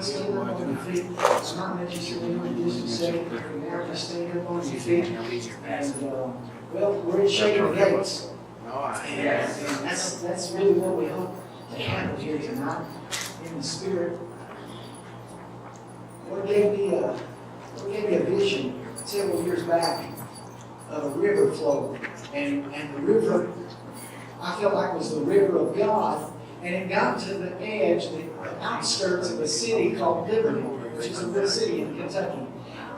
stand up on your feet. I'm not let you sit down just a second. Now just stand up on your feet. And, well, we're in Shaking Gates. And that's really what we hope to happen here tonight in the Spirit. Lord gave me a vision several years back of a river flowing. And the river, I felt like was the river of God. And it got to the edge, the outskirts of a city called Liberty, which is a good city in Kentucky.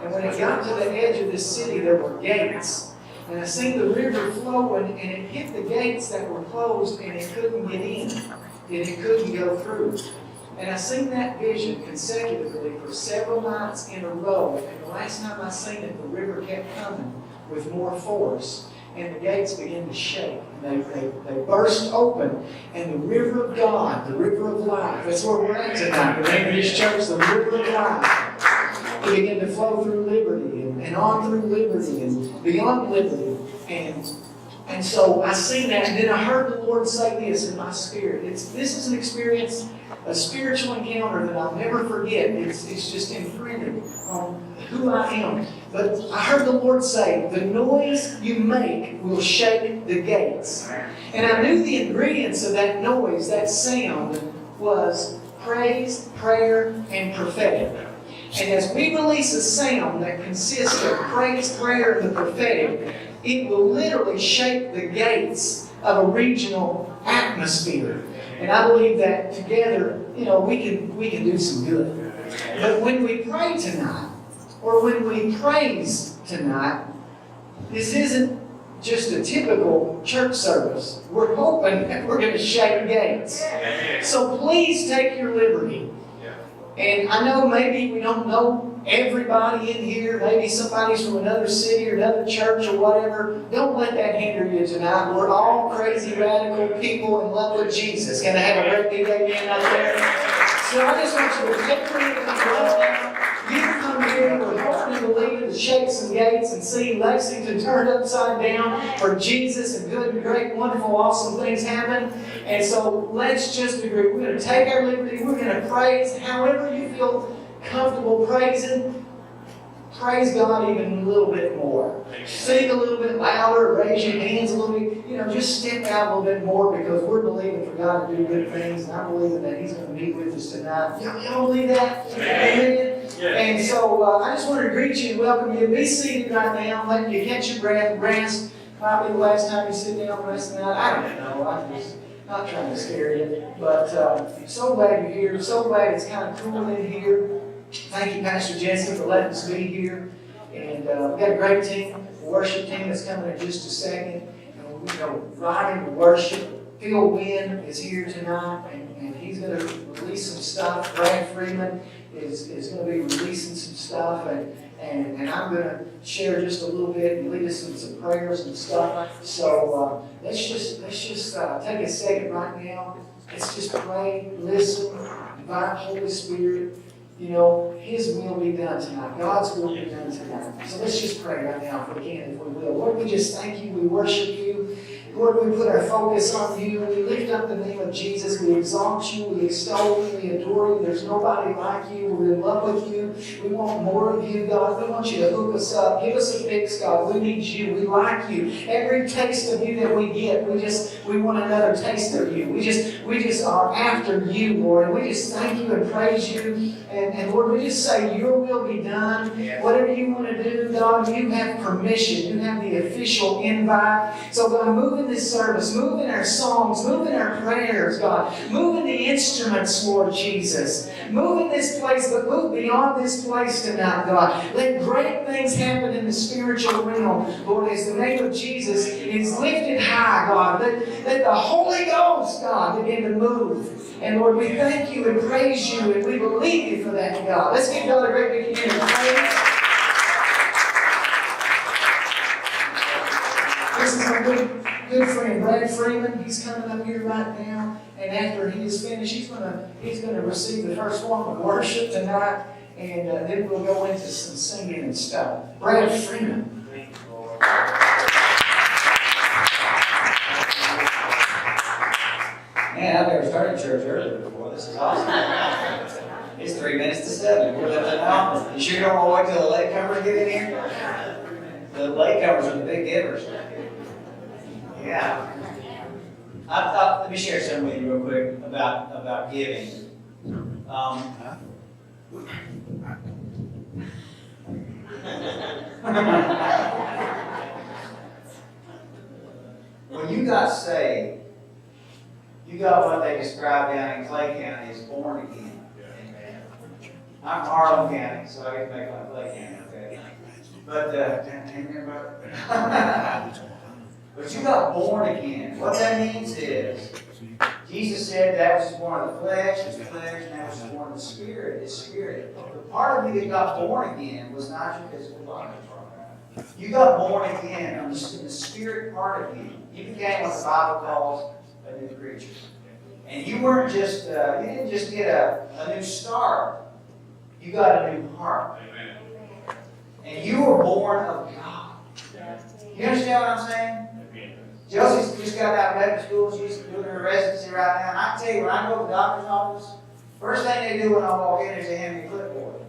And when it got to the edge of this city, there were gates. And I seen the river flowing, and it hit the gates that were closed, and it couldn't get in. And it couldn't go through. And I seen that vision consecutively for several nights in a row. And the last time I seen it, the river kept coming with more force. And the gates began to shake. And they burst open. And the river of God, the river of life, that's where we're at tonight. The name of this church, the river of life, it began to flow through Liberty and on through Liberty and beyond Liberty. And so I seen that, and then I heard the Lord say this in my spirit. This is an experience, a spiritual encounter that I'll never forget. It's just imprinted on who I am. But I heard the Lord say, the noise you make will shake the gates. And I knew the ingredients of that noise, that sound, was praise, prayer, and prophetic. And as we release a sound that consists of praise, prayer, and the prophetic, it will literally shake the gates of a regional atmosphere. And I believe that together, we can do some good. But when we pray tonight, or when we praise tonight, this isn't just a typical church service. We're hoping that we're going to shake gates. So please take your liberty. And I know maybe we don't know everybody in here. Maybe somebody's from another city or another church or whatever. Don't let that hinder you tonight. We're all crazy, radical people in love with Jesus. Can I have a great big amen out there? So I just want you to take your liberty right now. You come here, we're hoping and believing to shake some gates and see Lexington turned upside down for Jesus and good and great, wonderful, awesome things happen. And so let's just agree. We're going to take our liberty. We're going to praise however you feel comfortable praising. Praise God even a little bit more. Sing a little bit louder, raise your hands a little bit. Just step out a little bit more because we're believing for God to do good things. And I'm believing that He's going to meet with us tonight. Y'all believe that? Amen? Yeah. And so I just want to greet you and welcome you. Be seated right now. Let you catch your breath, rest. Probably the last time you sit down the rest of the night. I don't know. I'm just not trying to scare you. But so glad you're here. So glad it's kind of cool in here. Thank you, Pastor Jesse, for letting us be here. And we've got a great team, a worship team that's coming in just a second. And right into worship. Phil Wynn is here tonight, and he's going to release some stuff. Brad Freeman is going to be releasing some stuff, and I'm going to share just a little bit and lead us in some prayers and stuff. So let's just take a second right now. Let's just pray, listen, invite Holy Spirit. His will be done tonight. God's will be done tonight. So let's just pray right now if we can, if we will. Lord, we just thank you. We worship you. Lord, we put our focus on you. We lift up the name of Jesus. We exalt you. We extol you. We adore you. There's nobody like you. We're in love with you. We want more of you, God. We want you to hook us up. Give us a fix, God. We need you. We like you. Every taste of you that we get, we want another taste of you. We just are after you, Lord. And we just thank you and praise you. And Lord, we just say your will be done. Whatever you want to do, God, you have permission. You have the official invite. So God, move in this service. Move in our songs. Move in our prayers, God. Move in the instruments, Lord Jesus. Move in this place, but move beyond this place tonight, God. Let great things happen in the spiritual realm, Lord, as the name of Jesus is lifted high, God. Let the Holy Ghost, God, begin to move. And Lord, we thank you and praise you, and we believe you for that, God. Let's give God a great big hand of praise. This is my good friend Brad Freeman. He's coming up here right now, and after he is finished, he's gonna receive the first form of worship tonight, and then we'll go into some singing and stuff. Brad Freeman. Man, I've never started church earlier before. This is awesome. It's 3 minutes to 7. We're living now. You sure you don't want to wait till the latecomers get in here? The latecomers are the big givers. Yeah. Let me share something with you real quick about giving. When you got saved, you got what they describe down in Clay County as born again. I'm from Harlan County, so I get to make fun of Clay County, okay? But, but you got born again. What that means is, Jesus said that which is born of the flesh is the flesh, and that which is born of the spirit is spirit. The part of you that got born again was not your physical body. You got born again in the spirit part of you. You became what the Bible calls a new creature. And you weren't just, you didn't just get a new start. You got a new heart. And you were born of God. You understand what I'm saying? Josie's just got out of medical school. She's doing her residency right now. And I can tell you, when I go to the doctor's office, first thing they do when I walk in is they hand me a clipboard.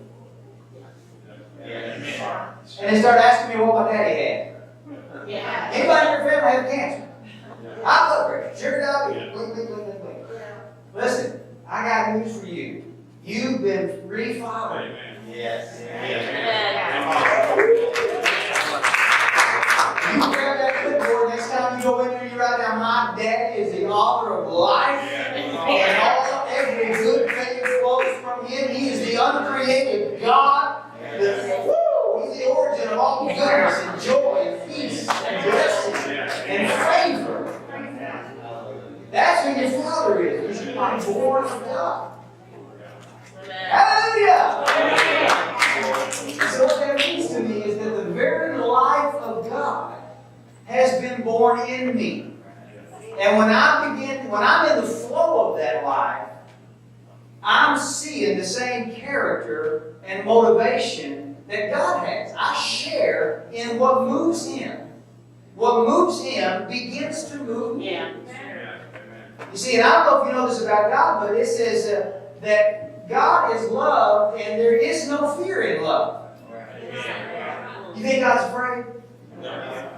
And they start asking me what my daddy had. Anybody in your family have cancer? High blood pressure, sugar diabetes. Listen, I got news for you. You've been refathered. Yes. You grab that clipboard next time you go in there, you write down, my daddy is the author of life. And every good thing flows from him. He is the uncreated God. He's the origin of all goodness and joy and peace and blessing and favor. That's who your father is. Because you are born of God. Hallelujah! So what that means to me is that the very life of God has been born in me. And when I'm in the flow of that life, I'm seeing the same character and motivation that God has. I share in what moves Him. What moves Him begins to move me. You see, and I don't know if you know this about God, but it says that God is love and there is no fear in love. You think God's afraid?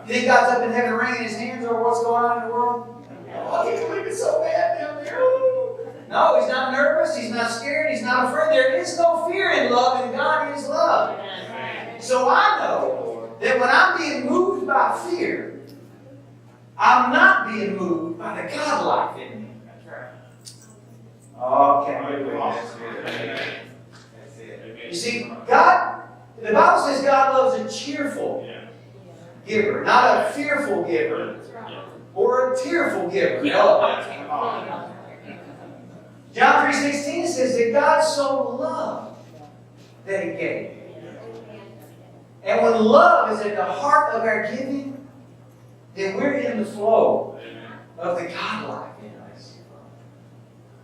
You think God's up in heaven wringing His hands over what's going on in the world? Oh, I can't believe it's so bad down there. No, He's not nervous. He's not scared. He's not afraid. There is no fear in love, and God is love. So I know that when I'm being moved by fear, I'm not being moved by the God life in me. Oh, can't wait. That's it. You see, God, the Bible says God loves a cheerful giver, not a fearful giver or a tearful giver. No. John 3:16 says that God so loved that He gave. And when love is at the heart of our giving, then we're in the flow of the God life in us.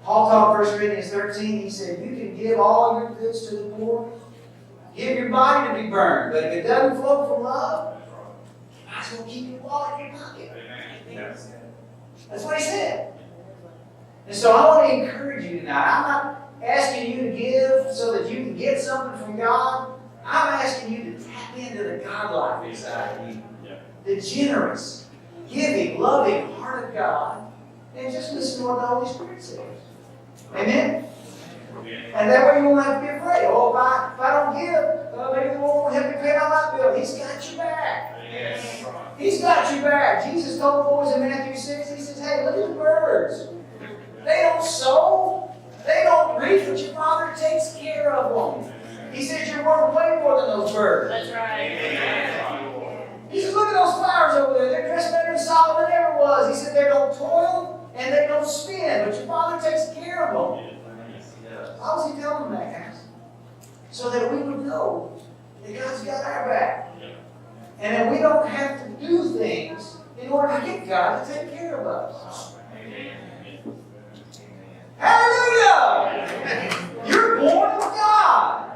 Paul taught 1 Corinthians 13, he said, you can give all your goods to the poor, give your body to be burned, but if it doesn't flow from love, you might as well keep your wallet in your pocket. That's what he said. And so I want to encourage you tonight. I'm not asking you to give so that you can get something from God. I'm asking you to tap into the God life inside of you. The generous, giving, loving heart of God. And just listen to what the Holy Spirit says. Amen? And that way you won't have to be afraid. Oh, if I don't give, maybe the Lord won't help me pay my light bill. He's got your back. He's got your back. Jesus told the boys in Matthew 6, He says, hey, look at the birds. They don't sow. They don't reap, but your Father takes care of them. He says you're worth way more than those birds. That's right. He says, look at those flowers over there. They're dressed better than Solomon ever was. He said they don't toil and they don't spin, but your Father takes care of them. How was He telling them that, guys? So that we would know that God's got our back. And that we don't have to do things in order to get God to take care of us. Hallelujah! You're born of God.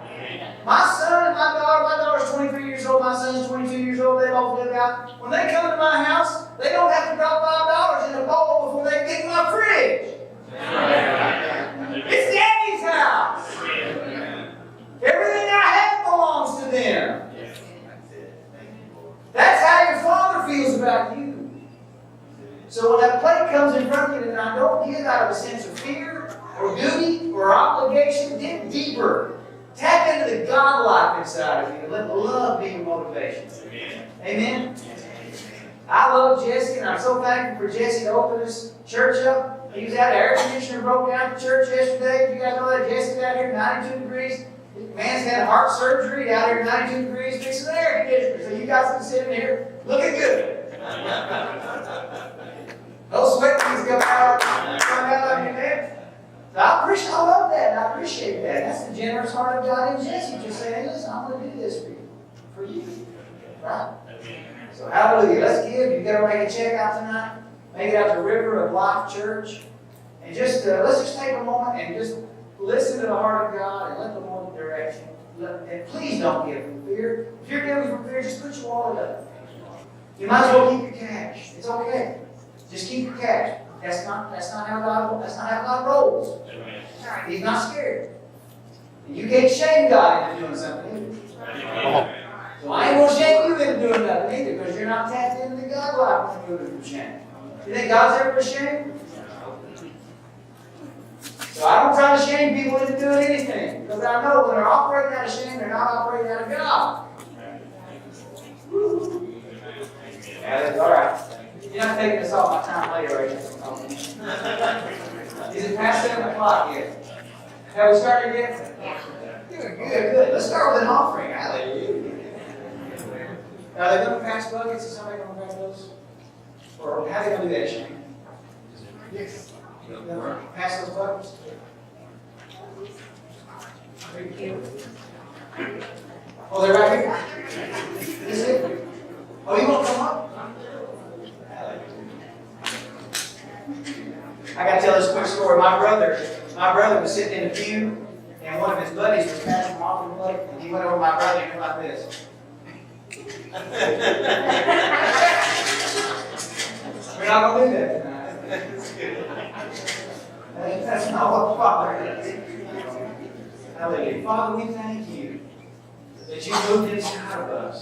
My son and my daughter's 23 years old, my son's 22 years old, they both live out. When they come to my house, they don't have to drop $5 in a bowl before they get in my fridge. It's Daddy's house. inside of you. And let love be your motivation. Amen? I love Jesse, and I'm so thankful for Jesse to open this church up. He was out, the air conditioner broke down at the church yesterday. You guys know that? Jesse's out here, 92 degrees. The man's had heart surgery out here, 92 degrees, fixing the air conditioner. So you guys can sit in here looking good. No sweat things come out of your neck. So I love that, and I appreciate that. That's the generous heart of God in Jesse. Just saying, hey, listen, I'm going to do this for you. Right? So hallelujah. Let's give. You got to make a check out tonight. Make it out to River of Life Church. And just let's just take a moment and just listen to the heart of God and let the Lord direct you. And please don't give from fear. If you're giving from fear, just put your wallet up. You might as well keep your cash. It's okay. Just keep your cash. That's not how God rolls. He's not scared. And you can't shame God into doing something either. So I ain't going to shame you into doing nothing either, because you're not tapped into the God life when you're moving from shame. You think God's ever ashamed? So I don't try to shame people into doing anything, because I know when they're operating out of shame, they're not operating out of God. Yeah, that's all right. You're not taking this off my time later, right? Is it past 7 o'clock yet? Have we started yet? Yeah. Good. Let's start with an offering. Hallelujah. Are they going to pass buckets? Is somebody going to grab those? Or how are they going to do that, Shane? Yes. Pass those buckets? Oh, they're right here? Is it? Oh, you want to come up? I got to tell this quick story. My brother was sitting in a pew, and one of his buddies was passing an offering plate, and he went over to my brother and went like this. We're not going to do that tonight. That's not what Father does. Hallelujah. Father, we thank you that you moved inside of us,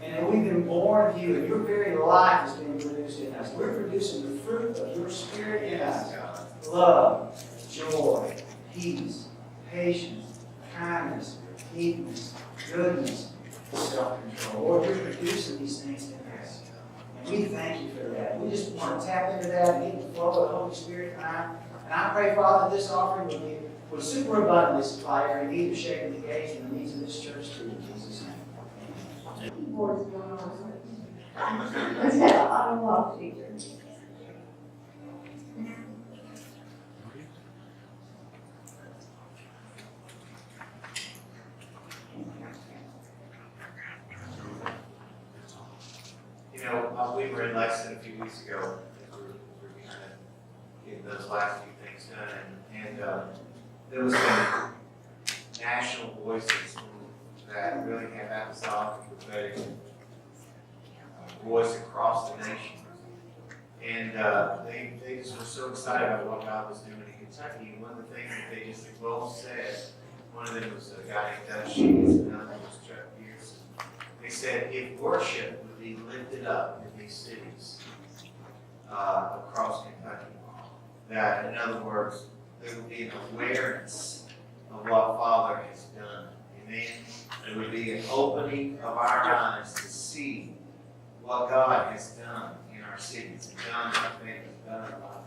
and that we've been born of you, and your very life has been produced in us. We're producing the fruit of your Spirit in us. Love, joy, peace, patience, kindness, meekness, goodness, self-control. Lord, you're producing these things in us. And we thank you for that. We just want to tap into that and get the flow of the Holy Spirit tonight. And I pray, Father, this offering will super abundantly supply every need of shaking the gauge and the needs of this church too, in Jesus' name. Keyboard's going on. Let's have an auto feature. You know, we were in Lexington a few weeks ago. We were kind of getting those last few things done, and there was some national voices that really have apostolic and prophetic voice across the nation. And they just were so excited about what God was doing in Kentucky. And one of the things that they just both said, one of them was a guy named Doug Sheets, and another was Chuck Pierce. They said, if worship would be lifted up in these cities across Kentucky, that, in other words, there would be an awareness of what Father has done. Amen. There would be an opening of our eyes to see what God has done in our cities, and done in our families, done in our life.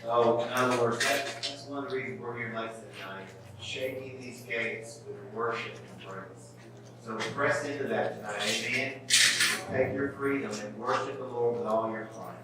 So, in other words, that's one of the reasons we're here in Lexington tonight, shaking these gates with worship and praise. So press into that tonight. Amen. Take your freedom and worship the Lord with all your heart.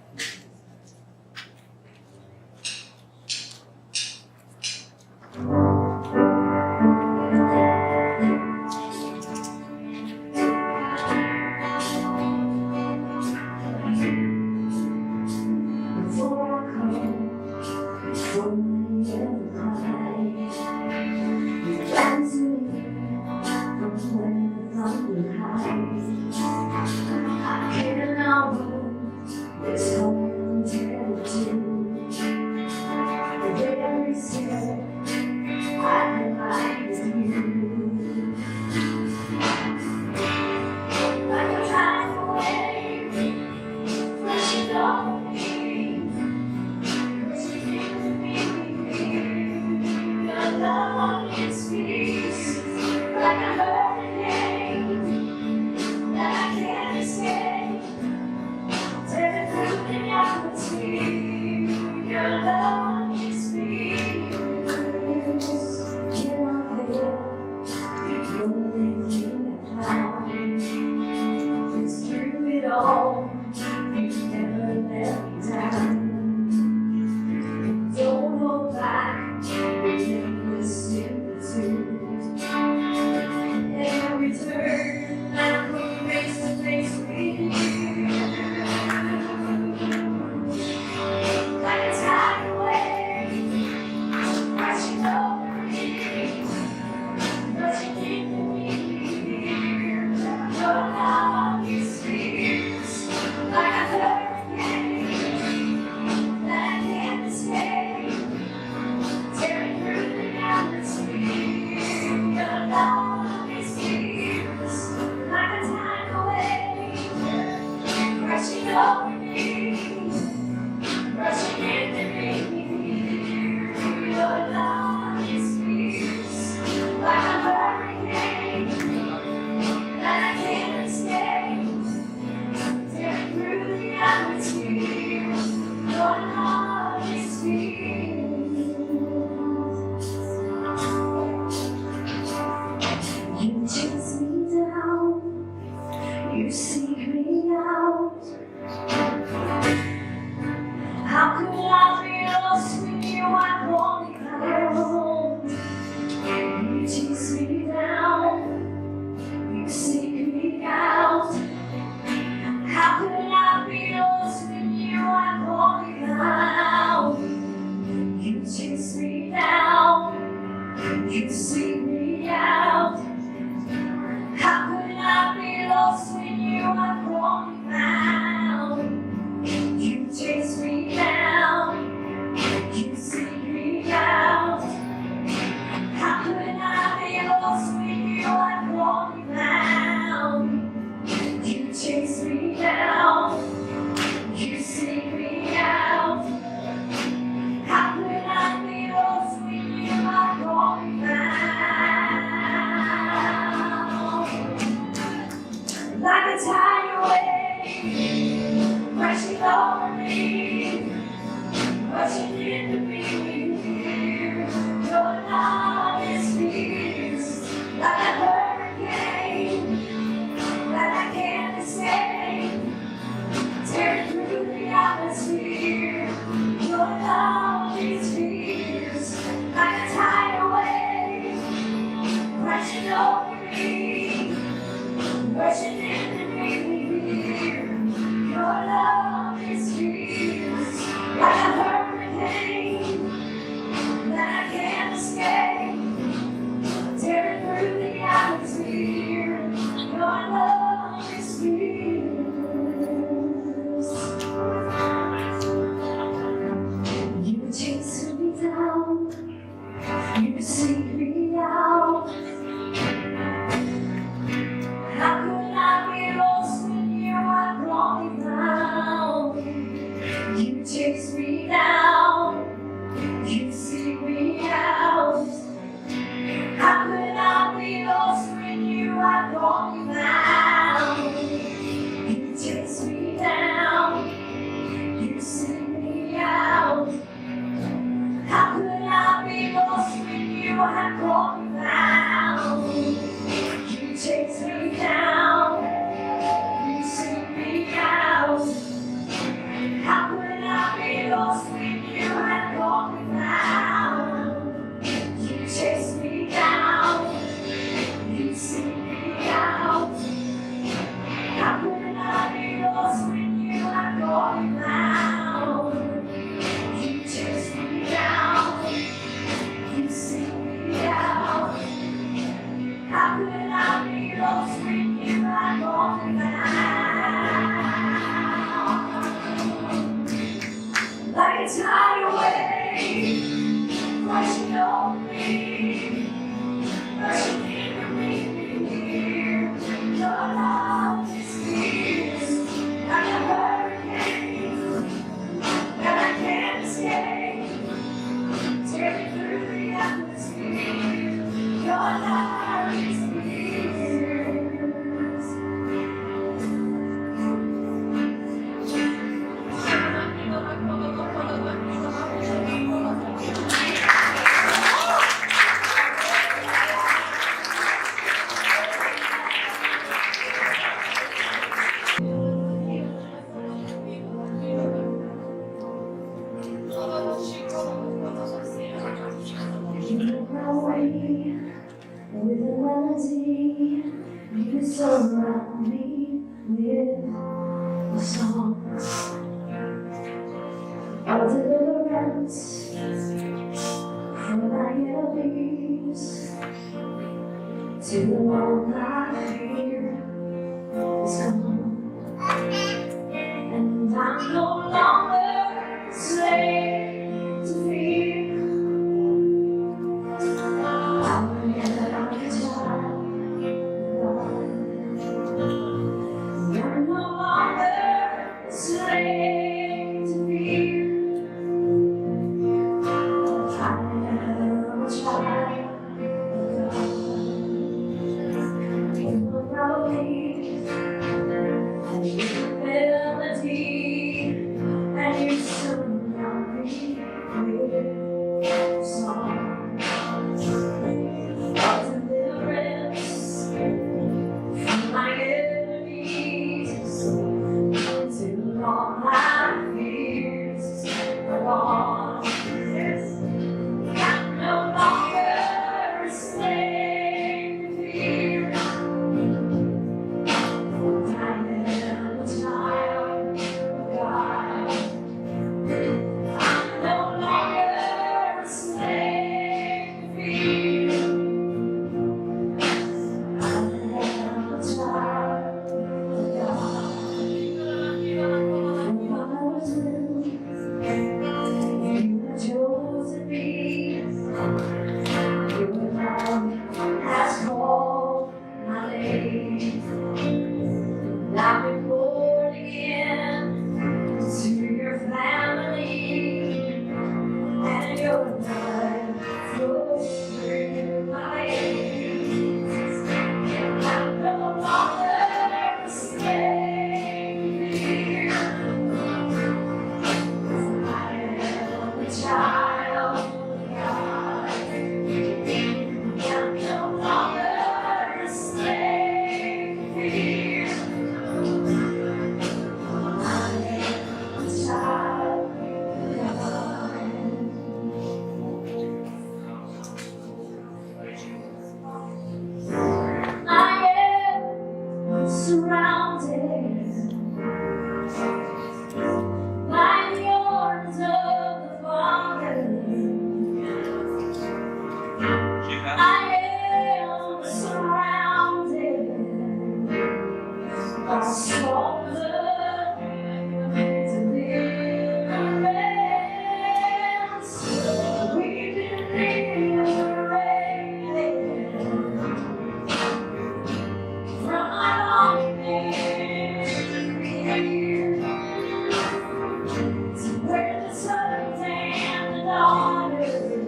Like a hurricane. You seek me out. How could I be lost when you are walking around? You chase me down. You seek me out. How could I be lost when you are walking around? You chase me down. You seek me out. How could I be lost when you are walking around? You chase me down. You seek me out. How could I be lost when you are walking around? You chase me down. You seek me out. How could I be lost when you are walking around? Like a tidal wave, crashing over me, rushing into me. Your love is fierce, like a hurricane that I can't escape, tearing through the atmosphere. Your love is fierce, like a tidal wave, crashing over me, rushing into me. Your love is fierce, like a hurricane that I can't escape, tearing through the atmosphere. Your love is fierce. You chase me down, you seek me out. How could I be lost when you are walking around? You chase me down, you seek me out. How could I be lost when you are walking around? You chase me down, you seek me out. How could I be lost when you are walking around? You chase me down, you seek me out. How could I be lost when you are walking around? You chase me down, you seek me out. How could I be lost when you are walking around? You chase me down, you seek me out. How could I be lost when you are walking around? Like a tidal wave, crashing over me, rushing into me. Your love is fierce, like a hurricane that I can't escape, tearing through the atmosphere. Your love is fierce. You make my way with a melody. You surround me with a song of deliverance from my enemies. To the one I fear is gone, and I'm no longer a slave to fear. I'm a child of God. I'm no longer our souls deliverance. We've been liberated from our longing to where the sons and the daughters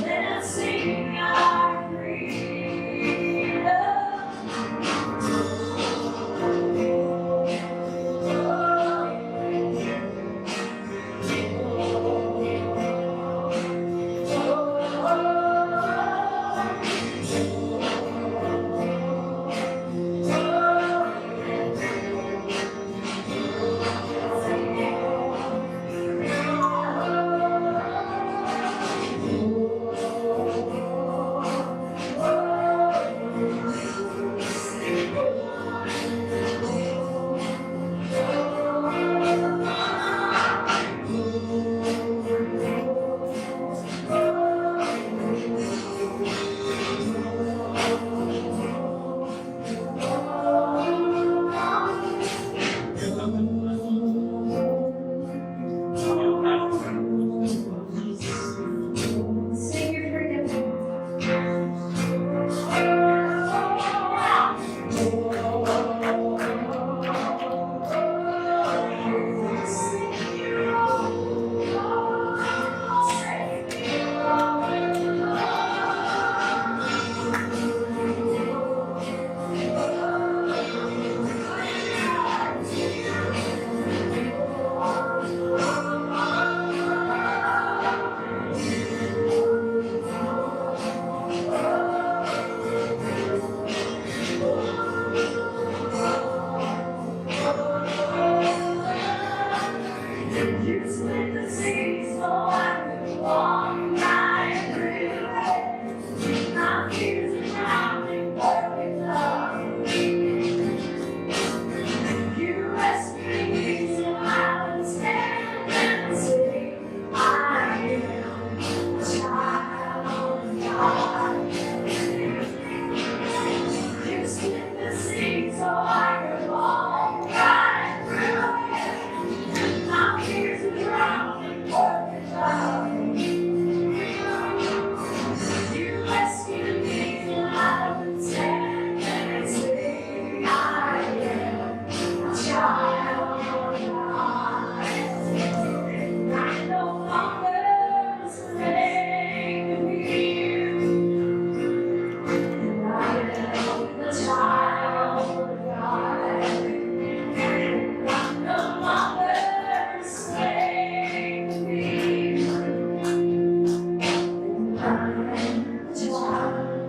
let us sing our freedom. Sing your freedom. You split the sea so I could walk right through it. My fears are drowning, perfect love. You rescued me so I would stand and say, I am a child of God. You split the sea so I could walk right through it. My fears are drowning, perfect love. You rescued me and I would stand and say, I am a child of God. I'm no longer a slave to you. I am a child of God. I'm no longer a slave to you. I'm a child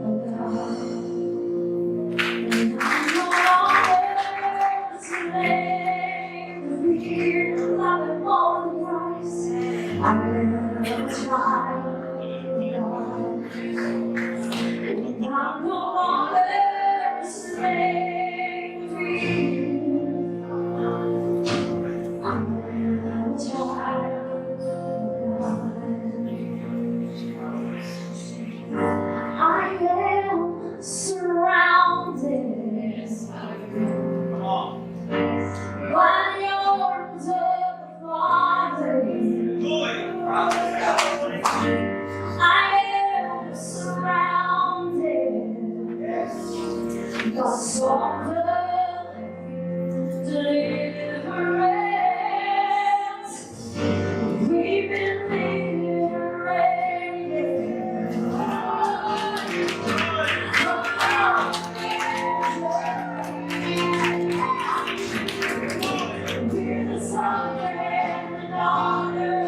of God. I'm no longer a slave to fear. I've been born of Christ. I'm a child of God. I'm no longer a slave to you. I'm a child of God. I am surrounded by the arms of the Father. I am surrounded by sovereign deliverance. We've been liberated from our we're the son and the daughter.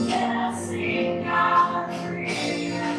Let us sing our freedom.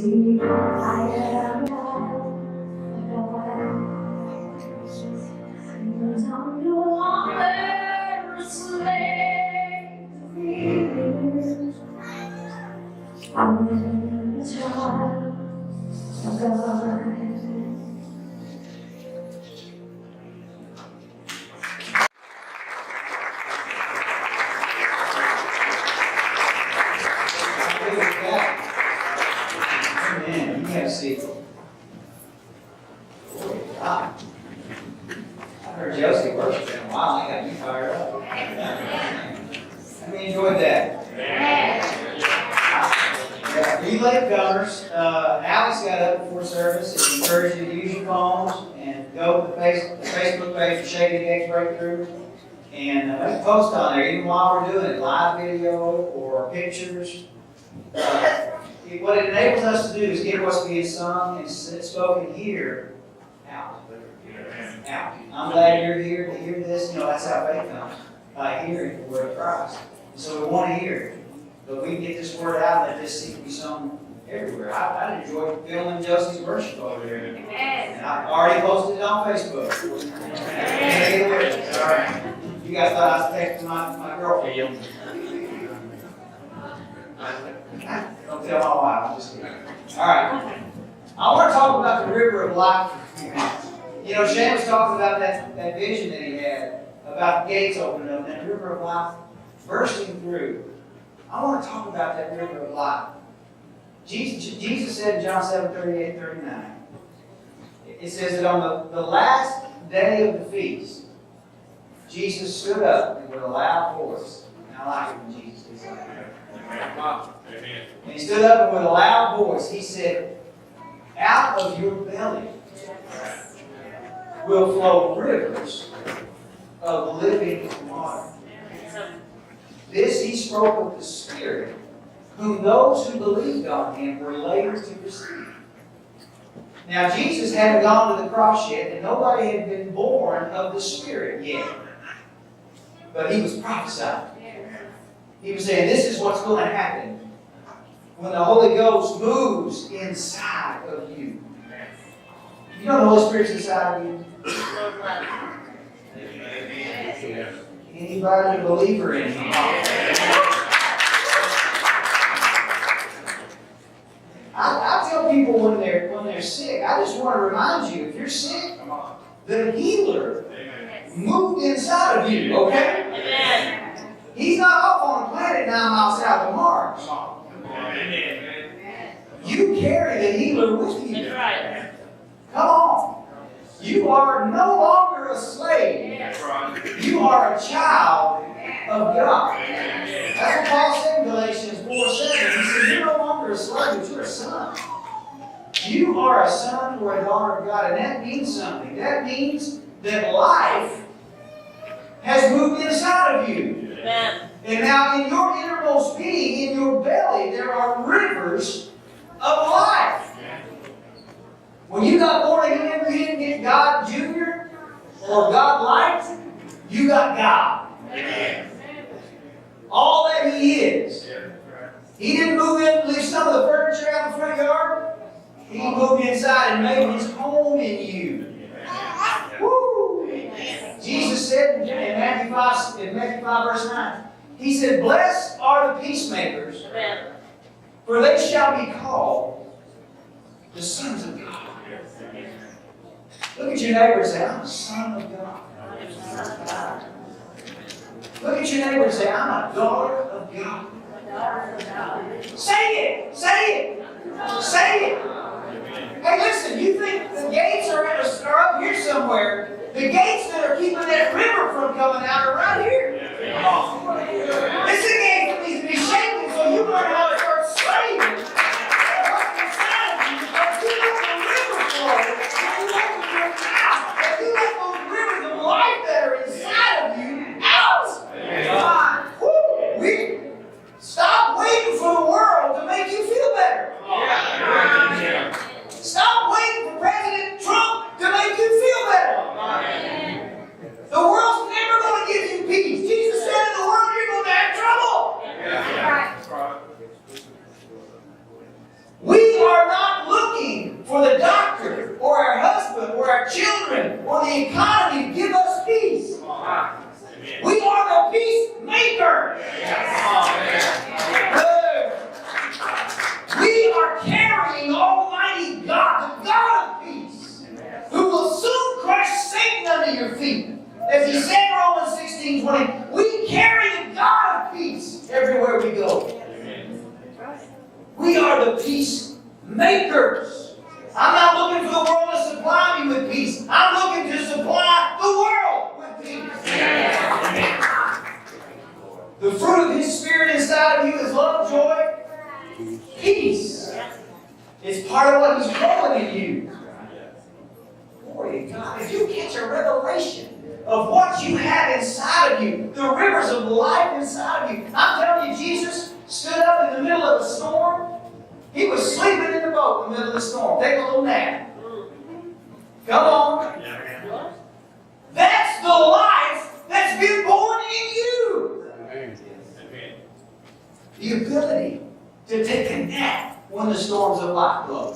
see, I am because I'm no longer a slave to fear. I'm a child of God. Amen. You have a seat. Wow. I heard Josie worship in a while. I got me fired up. Let me enjoy that. Yeah, you latecomers, Alex got up before service and encouraged you to use your phones and go to the Facebook page for Shady Gates Breakthrough and make a post on there, even while we're doing it, live video or pictures. What it enables us to do is get what's being sung and spoken here out. Out. I'm glad you're here to hear this. You know, that's how faith comes, by hearing the word of Christ. So we want to hear it. But we can get this word out and let this seed be sown everywhere. I enjoyed filming Josie's worship over there. And I already posted it on Facebook. All right. You guys thought I was texting my girlfriend. Don't tell my wife, I'm just kidding. All right. I want to talk about the river of life. You know, Shane was talking about that vision that he had about the gates opening up and that river of life bursting through. I want to talk about that river of life. Jesus said in John 7:38-39, it says that on the last day of the feast, Jesus stood up and with a loud voice, and I like it when Jesus did something. And he stood up and with a loud voice, he said, out of your belly will flow rivers of living water. This he spoke of the Spirit, whom those who believed on him were later to receive. Now Jesus hadn't gone to the cross yet, and nobody had been born of the Spirit yet. But he was prophesying. He was saying, this is what's going to happen when the Holy Ghost moves inside of you. You know the Holy Spirit's inside of you? Anybody a believer in him? I tell people when they're sick, I just want to remind you, if you're sick, the healer moved inside of you, okay? He's not off on a planet 9 miles south of Mars. You carry the healer with you. That's right. Come on. You are no longer a slave. You are a child of God. That's what Paul said in Galatians 4:7. He said, you're no longer a slave, but you're a son. You are a son or a daughter of God, and that means something. That means that life has moved inside of you. Amen. And now in your innermost being, in your belly, there are rivers of life. When you got born again, you didn't get God Jr. or God Light. You got God. Amen. All that He is. He didn't move in, leave some of the furniture out in the front yard. He moved inside and made His home in you. Woo! Jesus said in Matthew 5 verse 9, He said, blessed are the peacemakers, Amen. for they shall be called the sons of God. Look at your neighbor and say, I'm a son of God. Look at your neighbor and say, I'm a daughter of God. Say it! Say it! Say it! Hey, listen, you think the gates are up here somewhere. The gates that are keeping that river from coming out are right here. It's a gate that needs to be shaken so you learn how to start slaving. What's inside of you, but you let the river flow. You let the river out. And you let those rivers of life that are inside of you out. We stop waiting for the world to make you feel better. the economy to give us peace. We are the peacemaker. We are carrying Almighty God, the God of peace, who will soon crush Satan under your feet. As he said in Romans 16:20, we carry the God of peace everywhere we go. We are the peacemakers. I'm not looking for the world to supply me with peace. I'm looking to supply the world with peace. The fruit of His Spirit inside of you is love, joy, peace. It's part of what He's growing in you. Glory to God. If you catch a revelation of what you have inside of you, the rivers of life inside of you. I'm telling you, Jesus stood up in the middle of a storm. He was sleeping in the boat in the middle of the storm. Take a little nap. Come on. That's the life that's been born in you. The ability to take a nap when the storms of life blow.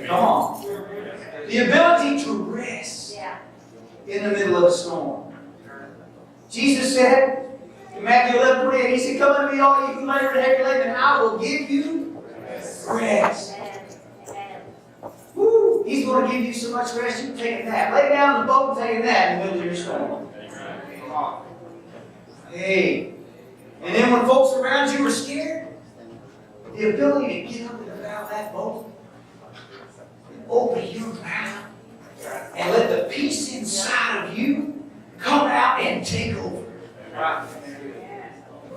Come on. The ability to rest in the middle of a storm. Jesus said in Matthew 11:28, He said, "Come unto me, all you who labor and heavy laden, and I will give you rest." Woo! He's going to give you so much rest you can take a nap. Lay down in the boat and take a nap in the middle of your storm. Come on. Hey. And then when folks around you are scared, the ability to get up and around that boat, open your mouth, and let the peace inside of you come out and take over.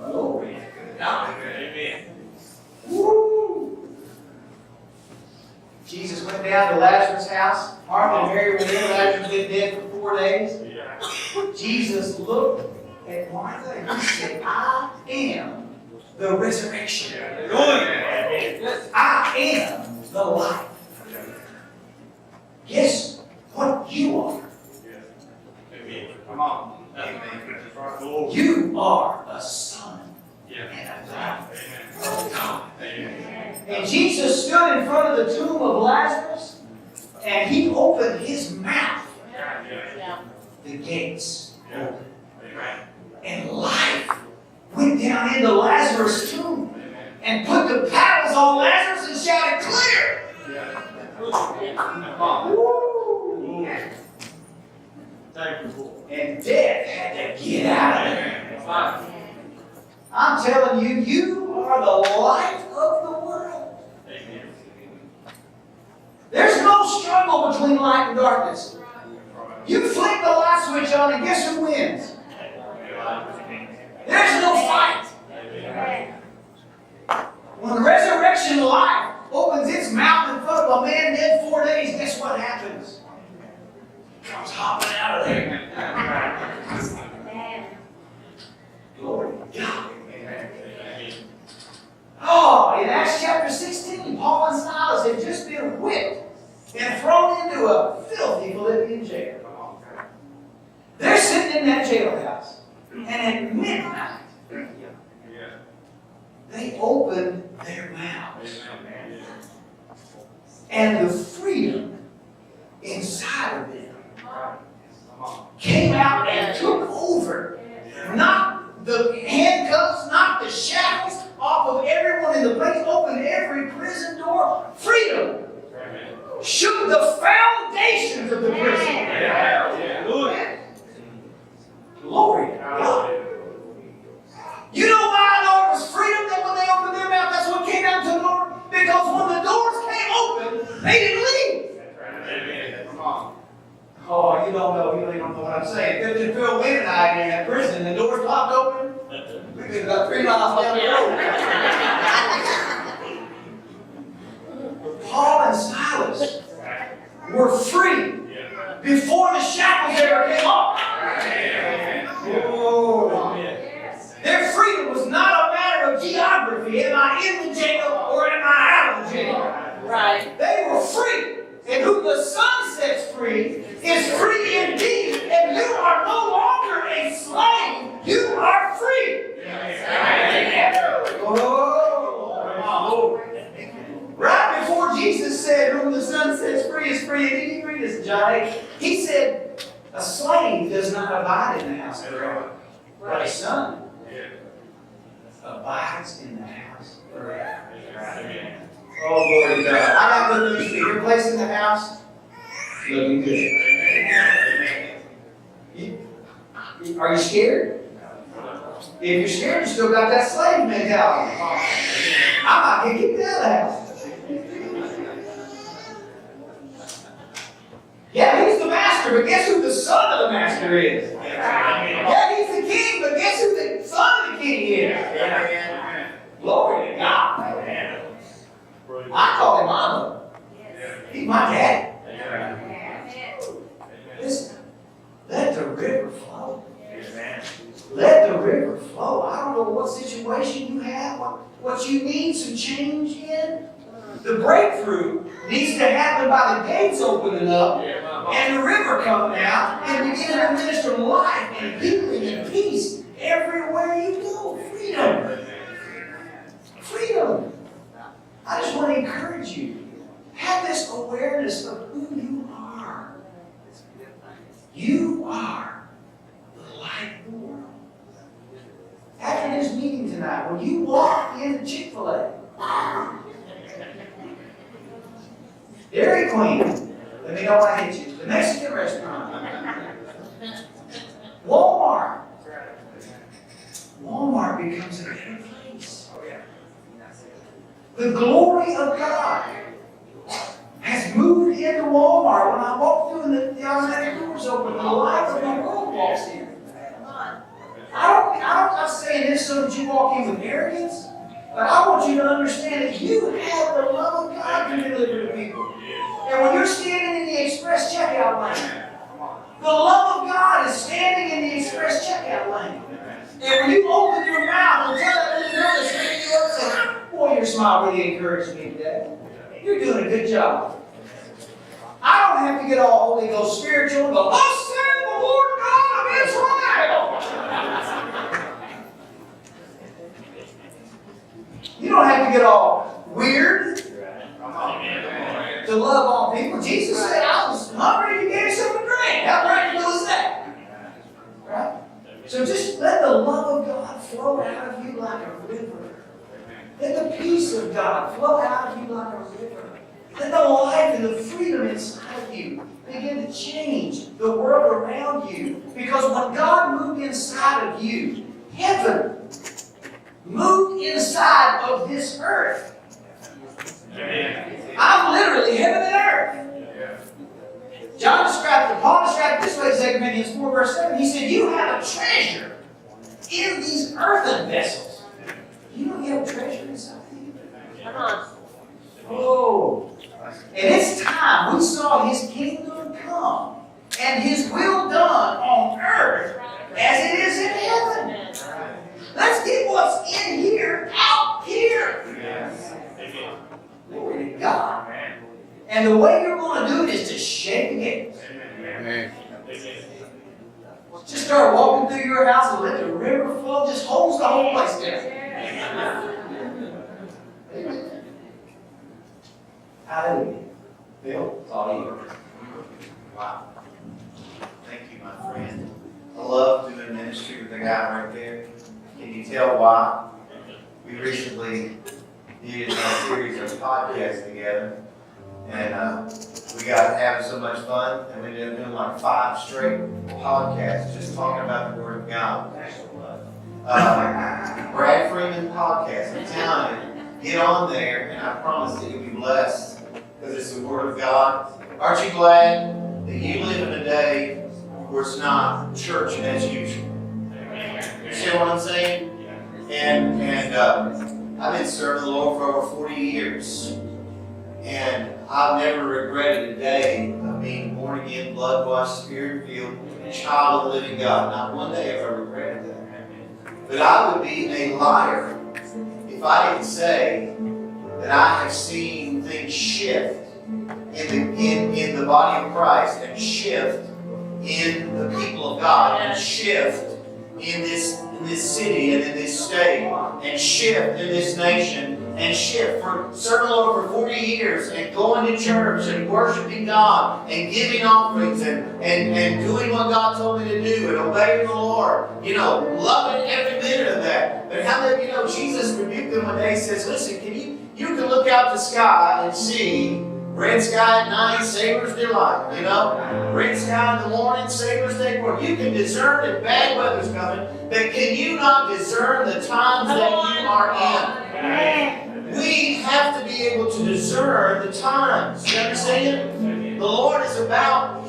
Glory to God. Amen. Woo! Jesus went down to Lazarus' house. Martha and Mary were there. Lazarus had been dead for 4 days. Jesus looked at Martha and He said, "I am the resurrection. I am the life." Guess what you are? Come on. You are a son and a daughter of God. And Jesus stood in front of the tomb of Lazarus and He opened His mouth. The gates opened. And life went down into Lazarus' tomb and put the paddles on Lazarus and shouted, "Clear!" Woo. And death had to get out of there. I'm telling you, you are the light of the world. There's no struggle between light and darkness. You flick the light switch on and guess who wins? There's no fight. When resurrection life opens its mouth in front of a man dead 4 days, guess what happens? He comes hopping out of there. Glory to God. Oh, in Acts chapter 16, Paul and Silas had just been whipped and thrown into a filthy Philippian jail. They're sitting in that jailhouse, and at midnight, they opened their mouths. And the freedom inside of them came out and took over. Not the handcuffs, not the shackles off of everyone in the place, opened every prison door. Freedom shook the foundations of the prison. Glory to God. You know why I know it was freedom that when they opened their mouth, that's what came out to the door? Because when the doors came open, they didn't leave. Oh, you don't know. You really don't know what I'm saying. If Phil Wynn and I in that prison, the doors popped open, we've been about 3 miles down the road. Paul and Silas were free before the shackles ever came off. Oh. Their freedom was not a matter of geography. Am I in the jail or am I out of the jail? Right. They were free. And who the Son sets free is free indeed. And you are no longer a slave. You are free. Oh. Right before Jesus said, whom the Son sets free is free indeed, read his John 8. He said, a slave does not abide in the house forever, but a son abides in the house forever. Oh, glory to God. I got good news for you. Your place in the house, looking good. Are you scared? If you're scared, you still got that slave mentality. I might get kicked out of the house. Yeah, he's the master, but guess who the son of the master is? Yeah, he's the king, but guess who the son of the king is? Glory to God. I call him Mama. He's my daddy. Listen, let the river flow. Let the river flow. I don't know what situation you have, what you need some change in. The breakthrough needs to happen by the gates opening up and the river coming out and beginning to minister life and healing and peace everywhere you go. Freedom. Freedom. I just want to encourage you. Have this awareness of who you are. You are the light of the world. After this meeting tonight, when you walk into Chick-fil-A, Dairy Queen, let me know I hit you. The Mexican restaurant, Walmart becomes a better place. The glory of God has moved into Walmart. When I walk through and the automatic doors open, the light of the world walks in. I'm not saying this so that you walk in with arrogance, but I want you to understand that you have the love of God to deliver to people. And when you're standing in the express checkout lane, the love of God is standing in the express checkout lane. And when you open your mouth and tell that little girl that's picking you up and say, boy, your smile really encouraged me today. You're doing a good job. I don't have to get all Holy Ghost spiritual and go, thus saith the Lord God of Israel. You don't have to get all weird to love on people. Jesus said, I was hungry, you gave me something to drink. How practical is that? Right? So just let the love of God flow out of you like a river. Let the peace of God flow out of you like a river. Let the life and the freedom inside of you begin to change the world around you. Because when God moved inside of you, heaven moved inside of this earth. I'm literally heaven and earth. Paul described it this way in 2 Corinthians 4, verse 7. He said, you have a treasure in these earthen vessels. You know you have a treasure inside of you? Come on. Oh. And it's time we saw His kingdom come and His will done on earth as it is in heaven. Let's get what's in here out here. Glory to God. And the way you're going to do it is to shake the gates. Just start walking through your house and let the river flow. Just holds the whole place down. Hallelujah. Bill, it's all you. Wow. Thank you, my friend. I love doing ministry with the guy right there. Can you tell why? We recently did a series of podcasts together, and we got having so much fun, and we ended up doing like 5 straight podcasts just talking about the Word of God. Brad Freeman podcast. I'm telling you, get on there, and I promise that you'll be blessed because it's the Word of God. Aren't you glad that you live in a day where it's not church as usual? You see what I'm saying? And I've been serving the Lord for over 40 years. And I've never regretted a day of being born again, blood washed, spirit filled, child of the living God. Not one day have I regretted that. But I would be a liar if I didn't say that I have seen things shift in the body of Christ and shift in the people of God and shift in this city and in this state, and shift in this nation, and shift for serving the Lord for 40 years and going to church and worshiping God and giving offerings and doing what God told me to do and obeying the Lord. You know, loving every minute of that. But how many of you know Jesus rebuked them one day? He says, listen, you can look out the sky and see red sky at night, sailor's delight, you know? Red sky in the morning, sailor's day. You can discern if bad weather's coming, but can you not discern the times that you are in? We have to be able to discern the times. You understand? The Lord is about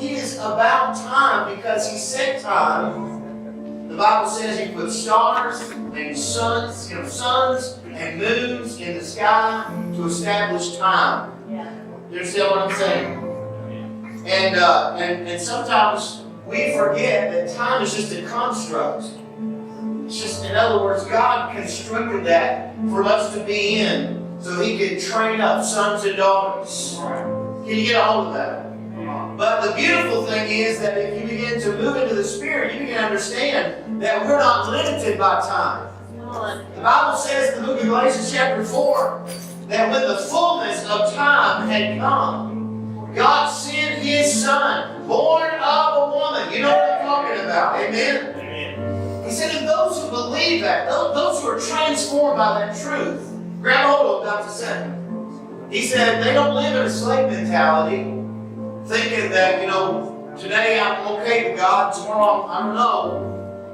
time because He set time. The Bible says He put stars and suns and moons in the sky to establish time. You understand what I'm saying? And sometimes we forget that time is just a construct. It's just, in other words, God constructed that for us to be in so He could train up sons and daughters. Can you get a hold of that? But the beautiful thing is that if you begin to move into the Spirit, you begin to understand that we're not limited by time. The Bible says in the book of Galatians chapter 4 that when the fullness of time had come, God sent His Son, born of a woman. You know what I'm talking about. Amen? He said, and those who believe that, those who are transformed by that truth, grab hold of Dr. Sen. He said, they don't live in a slave mentality, thinking that, today I'm okay with God, tomorrow I don't know.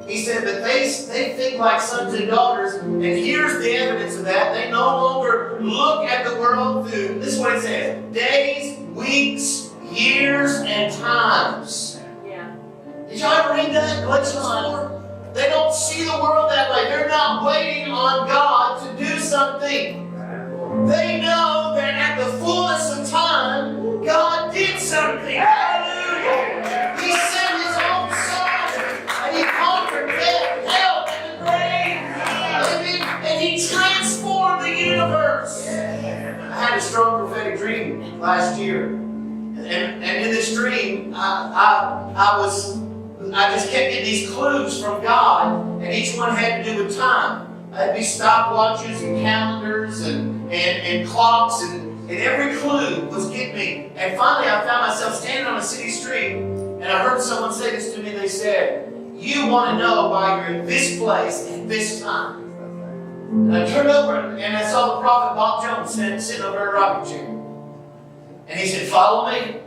He said that they think like sons and daughters, and here's the evidence of that. They no longer look at the world through, this is what it says, days, weeks, years, and times. Yeah. Did y'all ever read that? Galatians 4? They don't see the world that way. They're not waiting on God to do something. They know that at the fullness of time, God did something. Hallelujah! He sent His own Son, and He conquered death, hell, and the grave. And He transformed the universe. I had a strong prophetic dream last year. And in this dream, I just kept getting these clues from God, and each one had to do with time. It'd be stopwatches and calendars and clocks, and every clue was getting me. And finally, I found myself standing on a city street, and I heard someone say this to me. They said, you want to know why you're in this place at this time. And I turned over, and I saw the prophet Bob Jones sitting over in a rocking chair. And he said, follow me.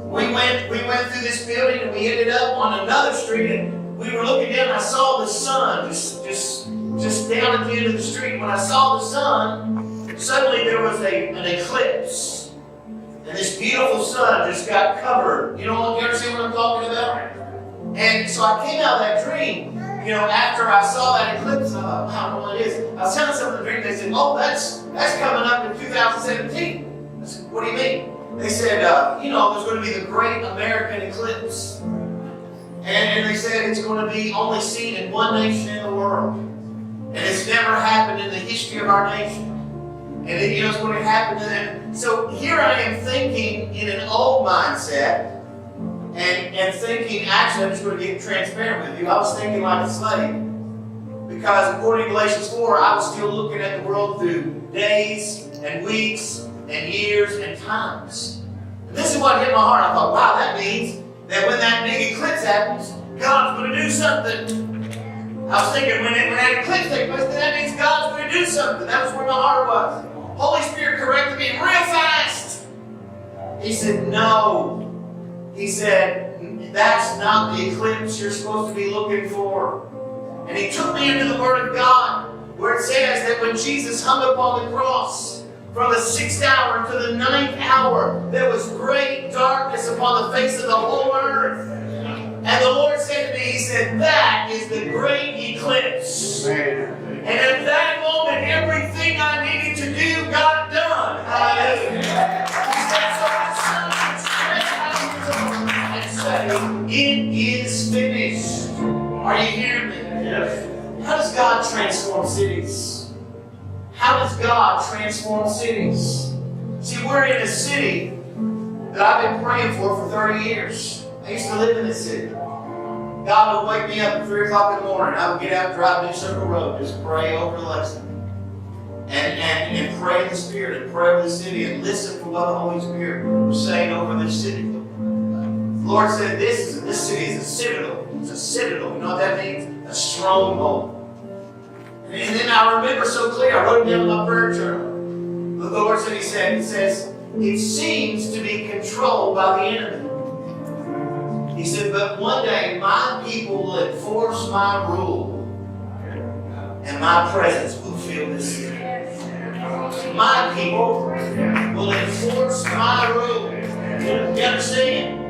We went through this building, and we ended up on another street, and we were looking down, and I saw the sun just down at the end of the street. When I saw the sun, suddenly there was an eclipse. And this beautiful sun just got covered. You understand what I'm talking about? And so I came out of that dream, after I saw that eclipse, and I thought, I don't know what it is. I was telling someone in the dream, they said, oh, that's coming up in 2017. I said, what do you mean? They said, there's going to be the great American eclipse. And they said it's going to be only seen in one nation in the world. And it's never happened in the history of our nation. And it's going to happen to them. So here I am thinking in an old mindset and thinking, actually, I'm just going to get transparent with you. I was thinking like a slave. Because according to Galatians 4, I was still looking at the world through days and weeks and years and times. And this is what hit my heart. I thought, wow, that means that when that big eclipse happens, God's going to do something. I was thinking, when that eclipse takes place, that means God's going to do something. That was where my heart was. Holy Spirit corrected me real fast. He said, no. He said, that's not the eclipse you're supposed to be looking for. And He took me into the Word of God, where it says that when Jesus hung upon the cross, from the 6th hour to the 9th hour, there was great darkness upon the face of the whole earth. And the Lord said to me, He said, that is the great eclipse. And at that moment, everything I needed to do got done. Hallelujah. He said, so and say, it is finished. Are you hearing me? Yes. How does God transform cities? How does God transform cities? See, we're in a city that I've been praying for 30 years. I used to live in this city. God would wake me up at 3 o'clock in the morning. I would get out and drive New Circle Road, just pray over the lesson. And pray in the Spirit, and pray over the city, and listen for what the Holy Spirit was saying over this city. The Lord said this city is a citadel. It's a citadel. You know what that means? A stronghold. And then I remember so clear, I wrote it down in my prayer journal. The Lord said, He says, it seems to be controlled by the enemy. He said, but one day my people will enforce my rule, and my presence will fill this city. My people will enforce my rule. You understand?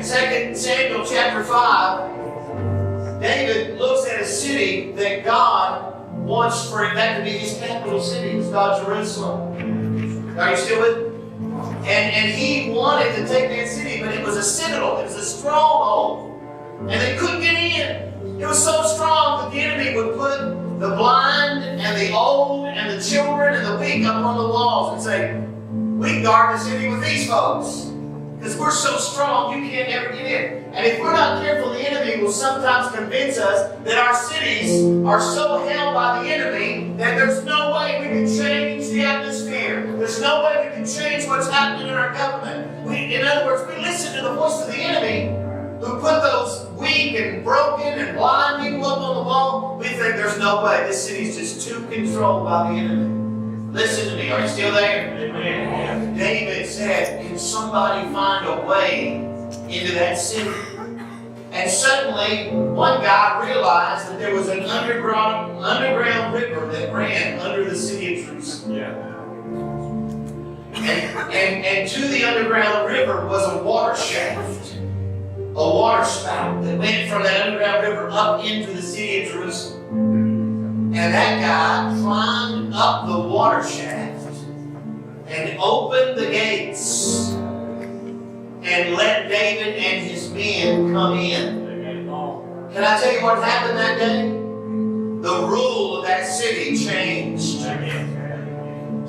2 Samuel chapter 5, David looks at a city that God wants for that to be his capital city. It's called Jerusalem. Are you still with me? And he wanted to take that city, but it was a citadel. It was a stronghold. And they couldn't get in. It was so strong that the enemy would put the blind and the old and the children and the weak up on the walls and say, we can guard the city with these folks. Because we're so strong, you can't ever get in. And if we're not careful, the enemy will sometimes convince us that our cities are so held by the enemy that there's no way we can change the atmosphere. There's no way we can change what's happening in our government. In other words, we listen to the voice of the enemy who put those weak and broken and blind people up on the wall. We think there's no way. This city's just too controlled by the enemy. Listen to me. Are you still there? Amen. David said, can somebody find a way into that city? And suddenly, one guy realized that there was an underground river that ran under the city of Jerusalem. And to the underground river was a water shaft, a water spout that went from that underground river up into the city of Jerusalem. And that guy climbed up the water shaft and opened the gates and let David and his men come in. Can I tell you what happened that day? The rule of that city changed.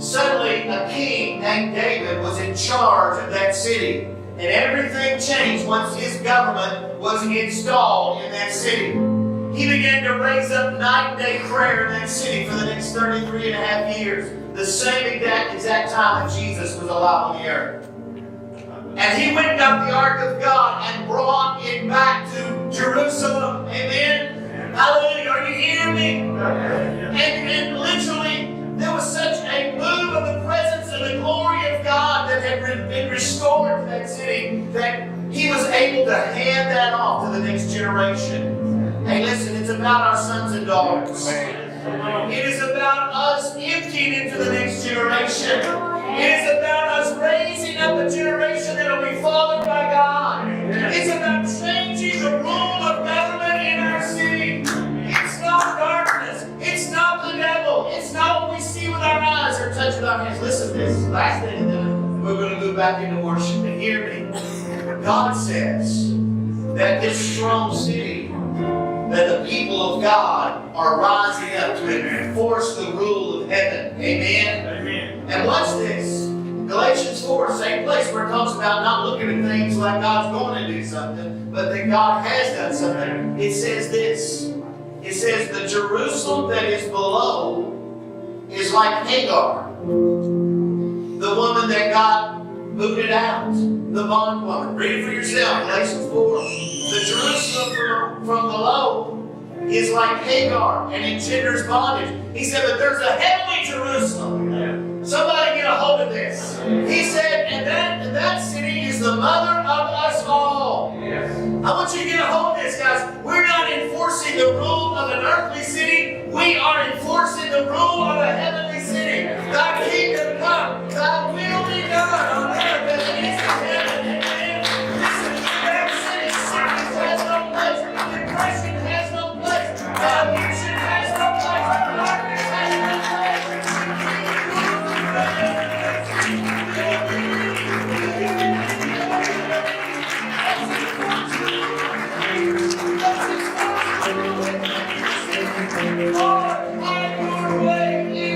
Suddenly, a king named David was in charge of that city. And everything changed once his government was installed in that city. He began to raise up night and day prayer in that city for the next 33 and a half years. The same exact time that Jesus was alive on the earth. And he went up the ark of God and brought it back to Jerusalem. Amen? Hallelujah. Are you hearing me? And literally, there was such a move of the presence and the glory of God that had been restored to that city that he was able to hand that off to the next generation. Hey, listen, it's about our sons and daughters. It is about us emptying into the next generation. It is about us raising up a generation that will be fathered by God. It's about changing the rule of government in our city. It's not darkness. It's not the devil. It's not what we see with our eyes or touch with our hands. Listen to this. Last thing, and then we're going to go back into worship. And hear me. God says that this strong city, that the people of God are rising up to enforce the rule of heaven. Amen? Amen. And watch this. Galatians 4, same place where it talks about not looking at things like God's going to do something, but that God has done something. It says this. It says, the Jerusalem that is below is like Hagar, the woman that God booted out, the bondwoman. Read it for yourself, Galatians 4. The Jerusalem from below is like Hagar and engenders bondage. He said, but there's a heavenly Jerusalem. Somebody get a hold of this. He said, and that city is the mother of us all. I want you to get a hold of this, guys. We're not enforcing the rule of an earthly city. We are enforcing the rule of a heavenly city. Thy kingdom come, thy will be done on earth as it is in heaven. Amen. Listen, that city, sickness has no place. Depression has no place. Addiction has no place. Darkness has no place. Lord, have your way in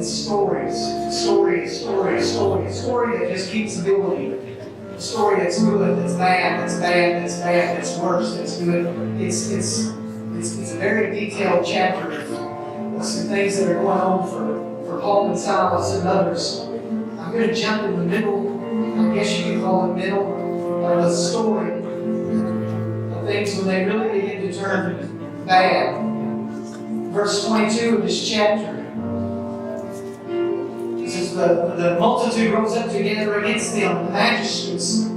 with stories. Story that just keeps building. A story that's good, that's bad, that's bad, that's bad, that's worse, that's good. It's a very detailed chapter of some things that are going on for Paul and Silas and others. I'm going to jump in the middle, I guess you could call it middle, of the story of things when they really begin to turn bad. Verse 22 of this chapter. It says, the multitude rose up together against them, and the magistrates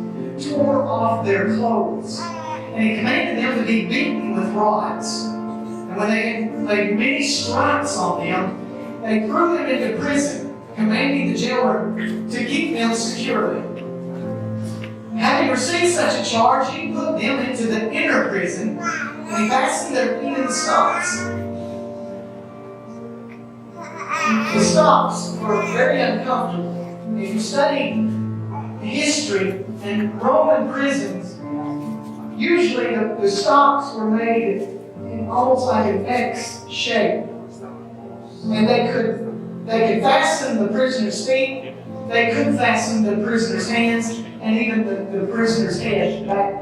tore off their clothes. And he commanded them to be beaten with rods. And when they had laid many stripes on them, they threw them into prison, commanding the jailer to keep them securely. Having received such a charge, he put them into the inner prison, and he fastened their feet in the stocks. The stocks were very uncomfortable. If you study history and Roman prisons, usually the stocks were made in almost like an X shape. And they could fasten the prisoner's feet, they could fasten the prisoner's hands, and even the prisoner's head back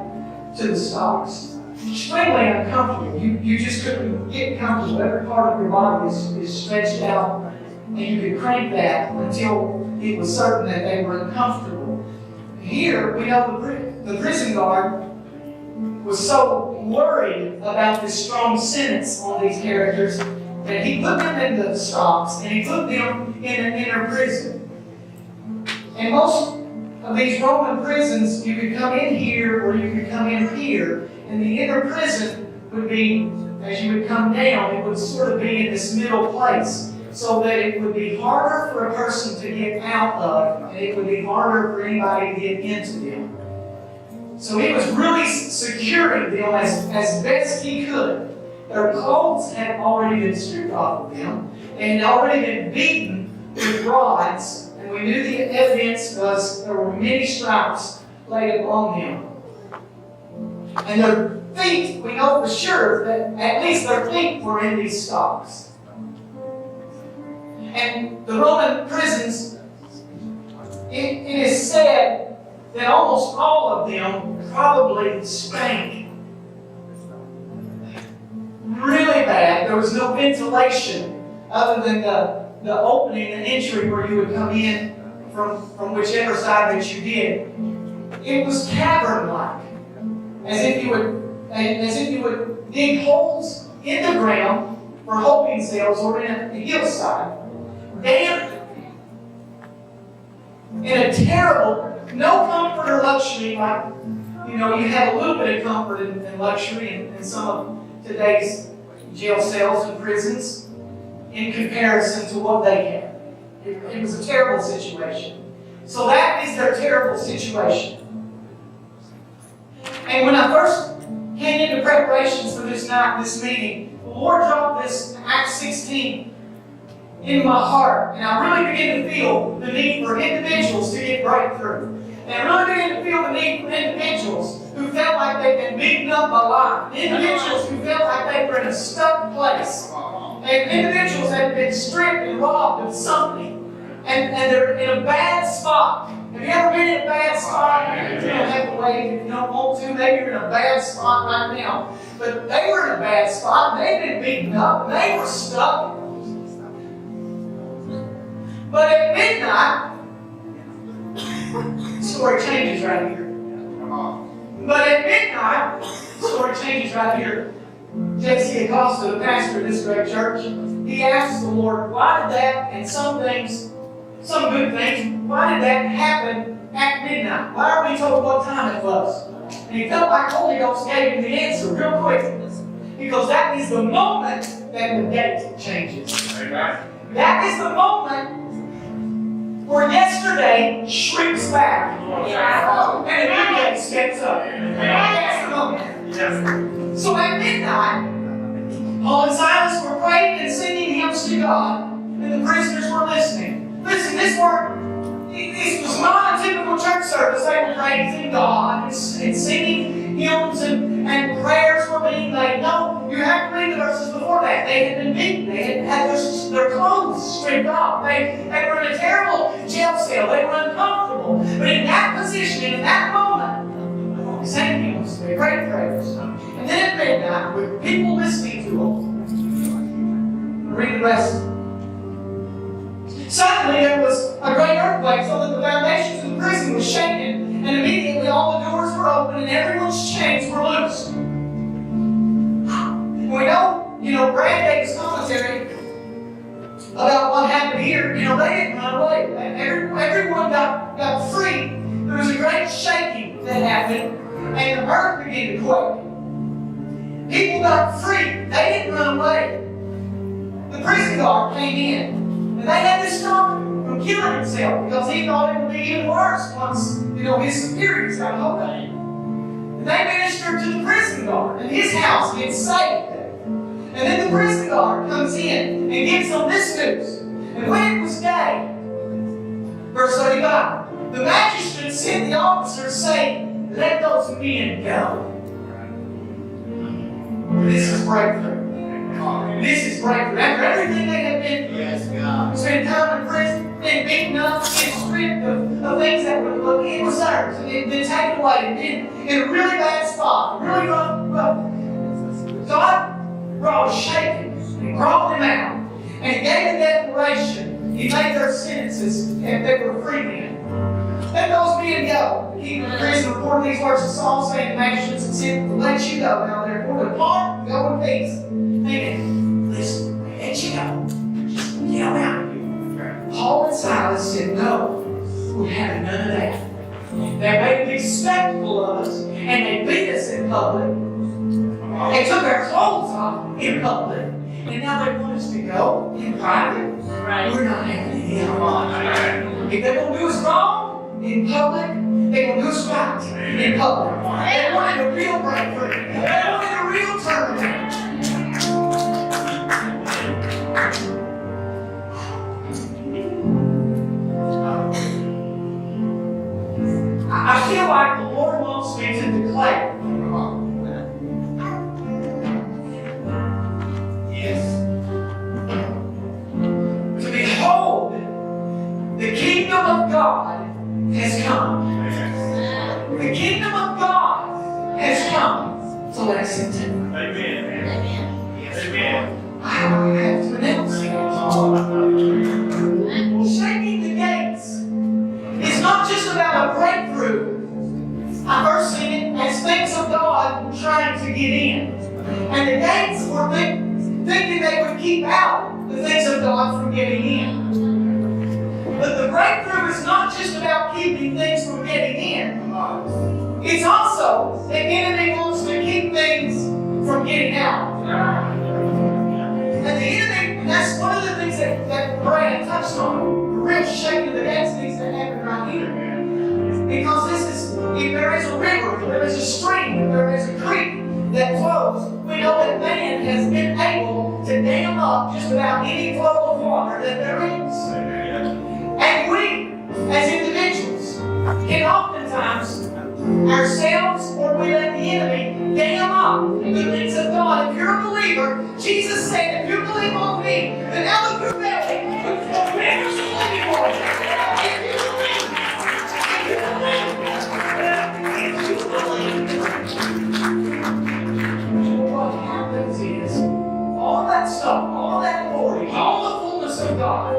to the stocks. Extremely uncomfortable. You just couldn't get comfortable. Every part of your body is stretched out, and you could crank that until it was certain that they were uncomfortable. Here, we know the prison guard was so worried about this strong sentence on these characters that he put them in the stocks and he put them in an inner prison. And most of these Roman prisons, you could come in here or you could come in here, and the inner prison would be, as you would come down, it would sort of be in this middle place, so that it would be harder for a person to get out of, and it would be harder for anybody to get into them. So he was really securing them as best he could. Their clothes had already been stripped off of them. They had already been beaten with rods, and we knew the evidence was there were many stripes laid upon them. And their feet, we know for sure that at least their feet were in these stocks. And the Roman prisons, it is said that almost all of them probably stank really bad. There was no ventilation other than the opening and entry where you would come in from whichever side that you did. It was cavern-like, as if you would dig holes in the ground for holding cells or in a hillside. Damp, in a terrible, no comfort or luxury, like, you have a little bit of comfort and luxury in some of today's jail cells and prisons in comparison to what they had. It was a terrible situation. So that is their terrible situation. And when I first came into preparations for this night, this meeting, the Lord dropped this Acts 16 in my heart, and I really began to feel the need for individuals to get breakthrough. And I really began to feel the need for individuals who felt like they'd been beaten up by life. Individuals who felt like they were in a stuck place. And individuals that had been stripped and robbed of something. And they're in a bad spot. Have you ever been in a bad spot? You don't have to wait if you don't want to. Maybe you're in a bad spot right now. But they were in a bad spot. They'd been beaten up. And they were stuck. But at midnight, the story changes right here. But at midnight, the story changes right here. J.C. Acosta, the pastor of this great church, he asked the Lord, why did that, and some good things, why did that happen at midnight? Why are we told what time it was? And he felt like the Holy Ghost gave him the answer real quick. Because that is the moment that the date changes. Amen. That is the moment where yesterday shrinks back and a new day steps up. That's the moment. So at midnight, Paul and Silas were praying and singing hymns to God, and the prisoners were listening. Listen, this was not a typical church service. They were praising God and singing hymns and prayers were being made. No, you have to read the verses before that. They had been beaten. They had had their clothes stripped off. They were in a terrible jail cell. They were uncomfortable. But in that position, and in that moment, they sang hymns, they prayed prayers. And then at midnight, with people listening to them, read the rest. Suddenly there was a great earthquake, so that the foundations of the prison were shaken, and immediately all the doors were open and everyone's chains were loosed. And we know, Brad gave his commentary about what happened here. They didn't run away. Everyone got free. There was a great shaking that happened, and the earth began to quake. People got free. They didn't run away. The prison guard came in, and they had to stop him from killing himself because he thought it would be even worse once, his superiors got hold of him. And they ministered to the prison guard, and his house gets saved. And then the prison guard comes in and gives them this news. And when it was day, verse 35, the magistrate sent the officers saying, "Let those men go." This is breakthrough. This is breakthrough. After everything they had been, spent time in prison, been beaten up, been stripped of things that were theirs, and been taken away, and been in a really bad spot, really rough. God brought a shaking and brought them out, and He gave a declaration. He made their sentences, and they were free men. Let those men go. The king of the prison reported these words of Saul, saying to magistrates and said, "Let you go now, therefore, depart and go in peace." Thinking, listen, we let you go. Just get them out of here. Paul and Silas said, "No, we're having none of that." They made a big spectacle of us, and they beat us in public. They took our clothes off in public, and now they want us to go in private. Right. We're not having any of it. If they're going to do us wrong in public, they're going to do us right in public. They wanted a real breakthrough. They wanted a real turnaround. I feel like the Lord wants me to declare. To behold, the kingdom of God has come. The kingdom of God has come to Lexington. Amen. Amen. I have to announce it. Shaking the gates is not just about a breakthrough. I first seen it as things of God trying to get in. And the gates were thinking they would keep out the things of God from getting in. But the breakthrough is not just about keeping things from getting in. It's also the enemy wants to keep things from getting out. And the enemy, that's one of the things that Brad touched on. The real shaking of the gates needs to happen right here. Because if there is a river, if there is a stream, if there is a creek that flows, we know that man has been able to dam up just about any flow of water that there is. And we, as individuals, can oftentimes ourselves or we let the enemy dam up the things of God. If you're a believer, Jesus said, if you believe on me, then out of your belly will flow rivers of living water. If you believe, what happens is all that stuff, all that glory, all the fullness of God,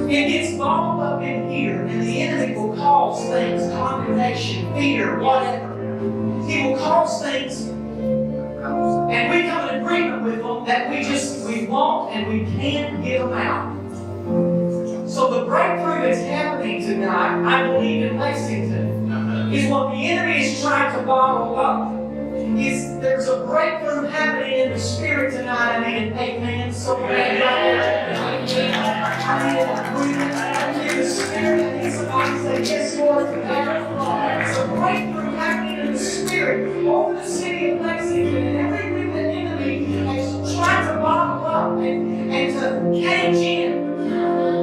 it gets balled up in here, and the enemy will cause things, condemnation, fear, whatever. He will cause things, and we come in agreement with them that we want and we can't get them out. So the breakthrough that's happening tonight, I believe in Lexington, is what the enemy is trying to bottle up. There's a breakthrough happening in the spirit tonight. I need an amen so bad right there. I need an agreement in the spirit. I need somebody to say, yes, Lord, there's a breakthrough happening in the spirit over the city of Lexington, and everything the enemy is trying to bottle up and to cage in.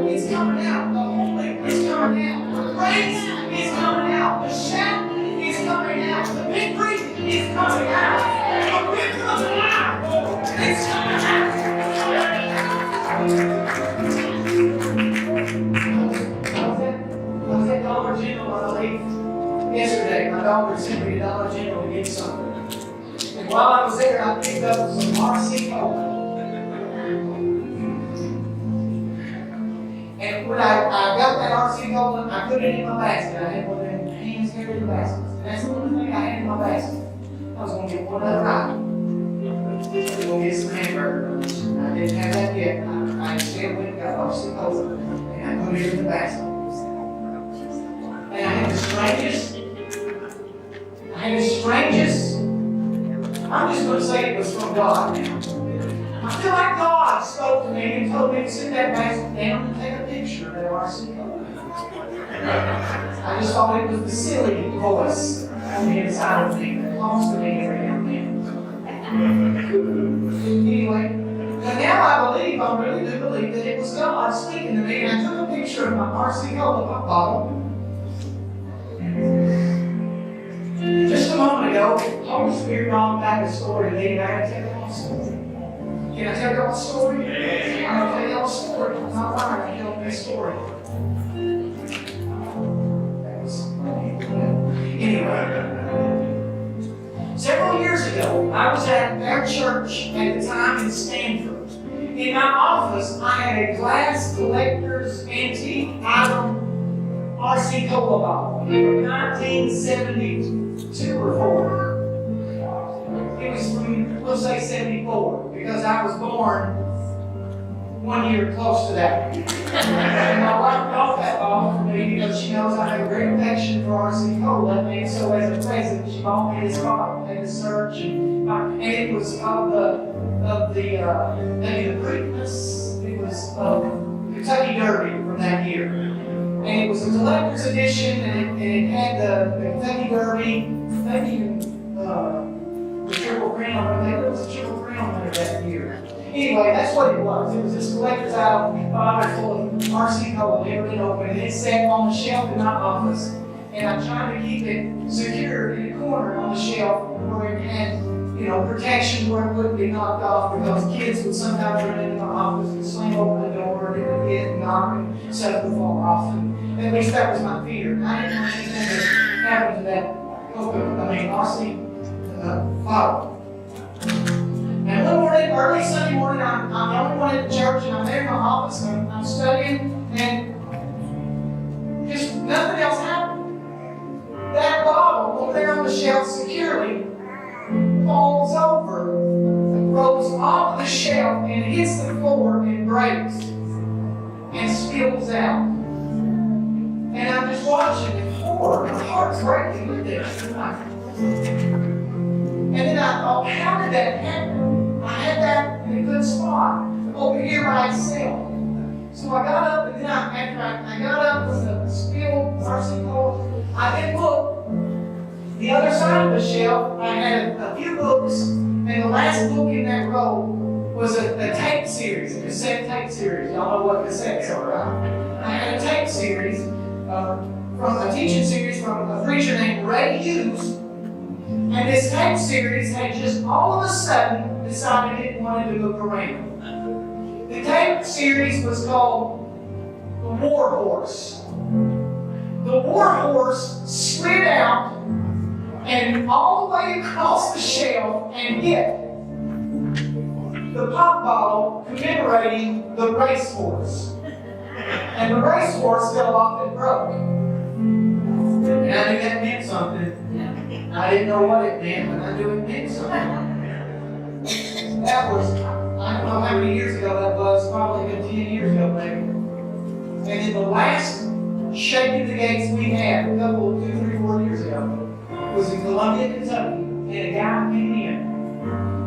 It's coming out. The holy is coming out. The praise is coming out. The shout is coming out. The victory is coming out. The victory of the life is coming out. while I was there, I picked up some RC Cola. And when I got that RC Cola, I put it in my basket. I had one of them hands carry baskets. And that's the only thing I had in my basket. I was going to get one other item. I was going to get some hamburgers. I didn't have that yet. I instead went and got RC Cola. And I put it in the basket. And I had the strangest, I'm just going to say it was from God now. I feel like God spoke to me and told me to sit that basket down and take a picture of that RC Cola. I just thought it was the silly voice on the inside of me that talks to me every now and then. Anyway, but now I really do believe that it was God speaking to me, and I took a picture of my RC Cola bottle. Just a moment ago, the Holy Spirit brought back a story to me, and I had to tell y'all a story. Can I tell y'all a story? I'm going to tell y'all a story. It's not lying, I tell you a story. Anyway, several years ago, I was at our church at the time in Stanford. In my office, I had a glass collector's antique item RC Cola bottle from 1972 or 4. It was from, we'll say 74, because I was born 1 year close to that. And my wife bought that bottle for me because she knows I have a great affection for RC Cola, and so as a present, she bought me this bottle. I had to search, and it was of the maybe the Preakness. It was Kentucky Derby from that year. And it was a collector's edition, and it had the Kentucky Derby, maybe even the Triple Crown. I think it was a Triple Crown winner that year. Anyway, that's what it was. It was this collector's item, bottle full of RC Cola, never been opened, and it sat on the shelf in my office. And I'm trying to keep it secure in a corner on the shelf where it had, protection where it wouldn't be knocked off, because kids would sometimes run into my office and slam open the door and it would hit and knock and stuff would fall off. And at least that was my fear. I didn't know anything that happened to that RC bottle. And one morning, early Sunday morning, I'm the only one at the church, and I'm there in my office, and I'm studying, and just nothing else happened. That bottle over there on the shelf securely falls over, rolls off the shelf, and hits the floor and breaks and spills out. And I'm just watching in horror. My heart's breaking with this. And then I thought, how did that happen? I had that in a good spot over here by itself. So I got up, and then after I got up with the spilled RC Cola, I then looked. The other side of the shelf, I had a few books, and the last book in that row was a tape series, a cassette tape series. Y'all know what cassettes are, right? I had a tape series from a teaching series from a preacher named Ray Hughes, and this tape series had just all of a sudden decided it wanted to look around. The tape series was called The War Horse. The War Horse slid out and all the way across the shelf and hit the pop bottle commemorating the racehorse. And the racehorse fell off and broke. And I knew that meant something. I didn't know what it meant, but I knew it meant something. That was, I don't know how many years ago that was, probably a good 10 years ago maybe. And in the last Shaking the Gates we had, a couple, 2, 3, 4 years ago, was in Columbia, Kentucky, and a guy came in,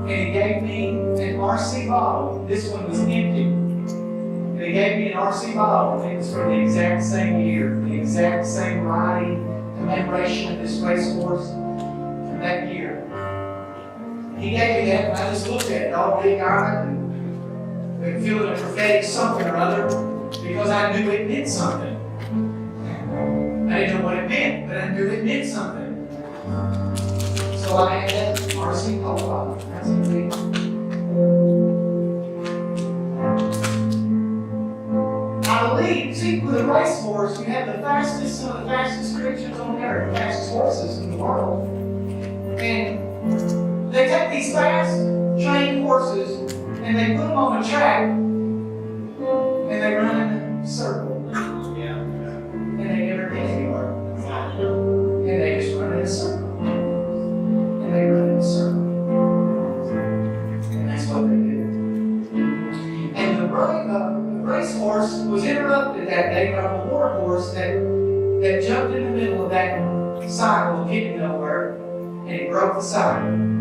and he gave me an RC bottle. This one was empty. And he gave me an RC bottle, and it was from the exact same year, the exact same riding commemoration of this racehorse from that year. He gave me that, and I just looked at it, all big eyed, and feeling a prophetic something or other, because I knew it meant something. I didn't know what it meant, but I knew it meant something. So I had that RC Cola bottle. That's it. I believe, see, with a racehorse, you have some of the fastest creatures on the earth, the fastest horses in the world. And They take these fast trained horses and they put them on a track and they run in a circle. And they never get anywhere. And they just run in a circle. And they run in a circle. And that's what they do. And the racehorse was interrupted that day by a war horse that jumped in the middle of that cycle, getting nowhere, and it broke the cycle.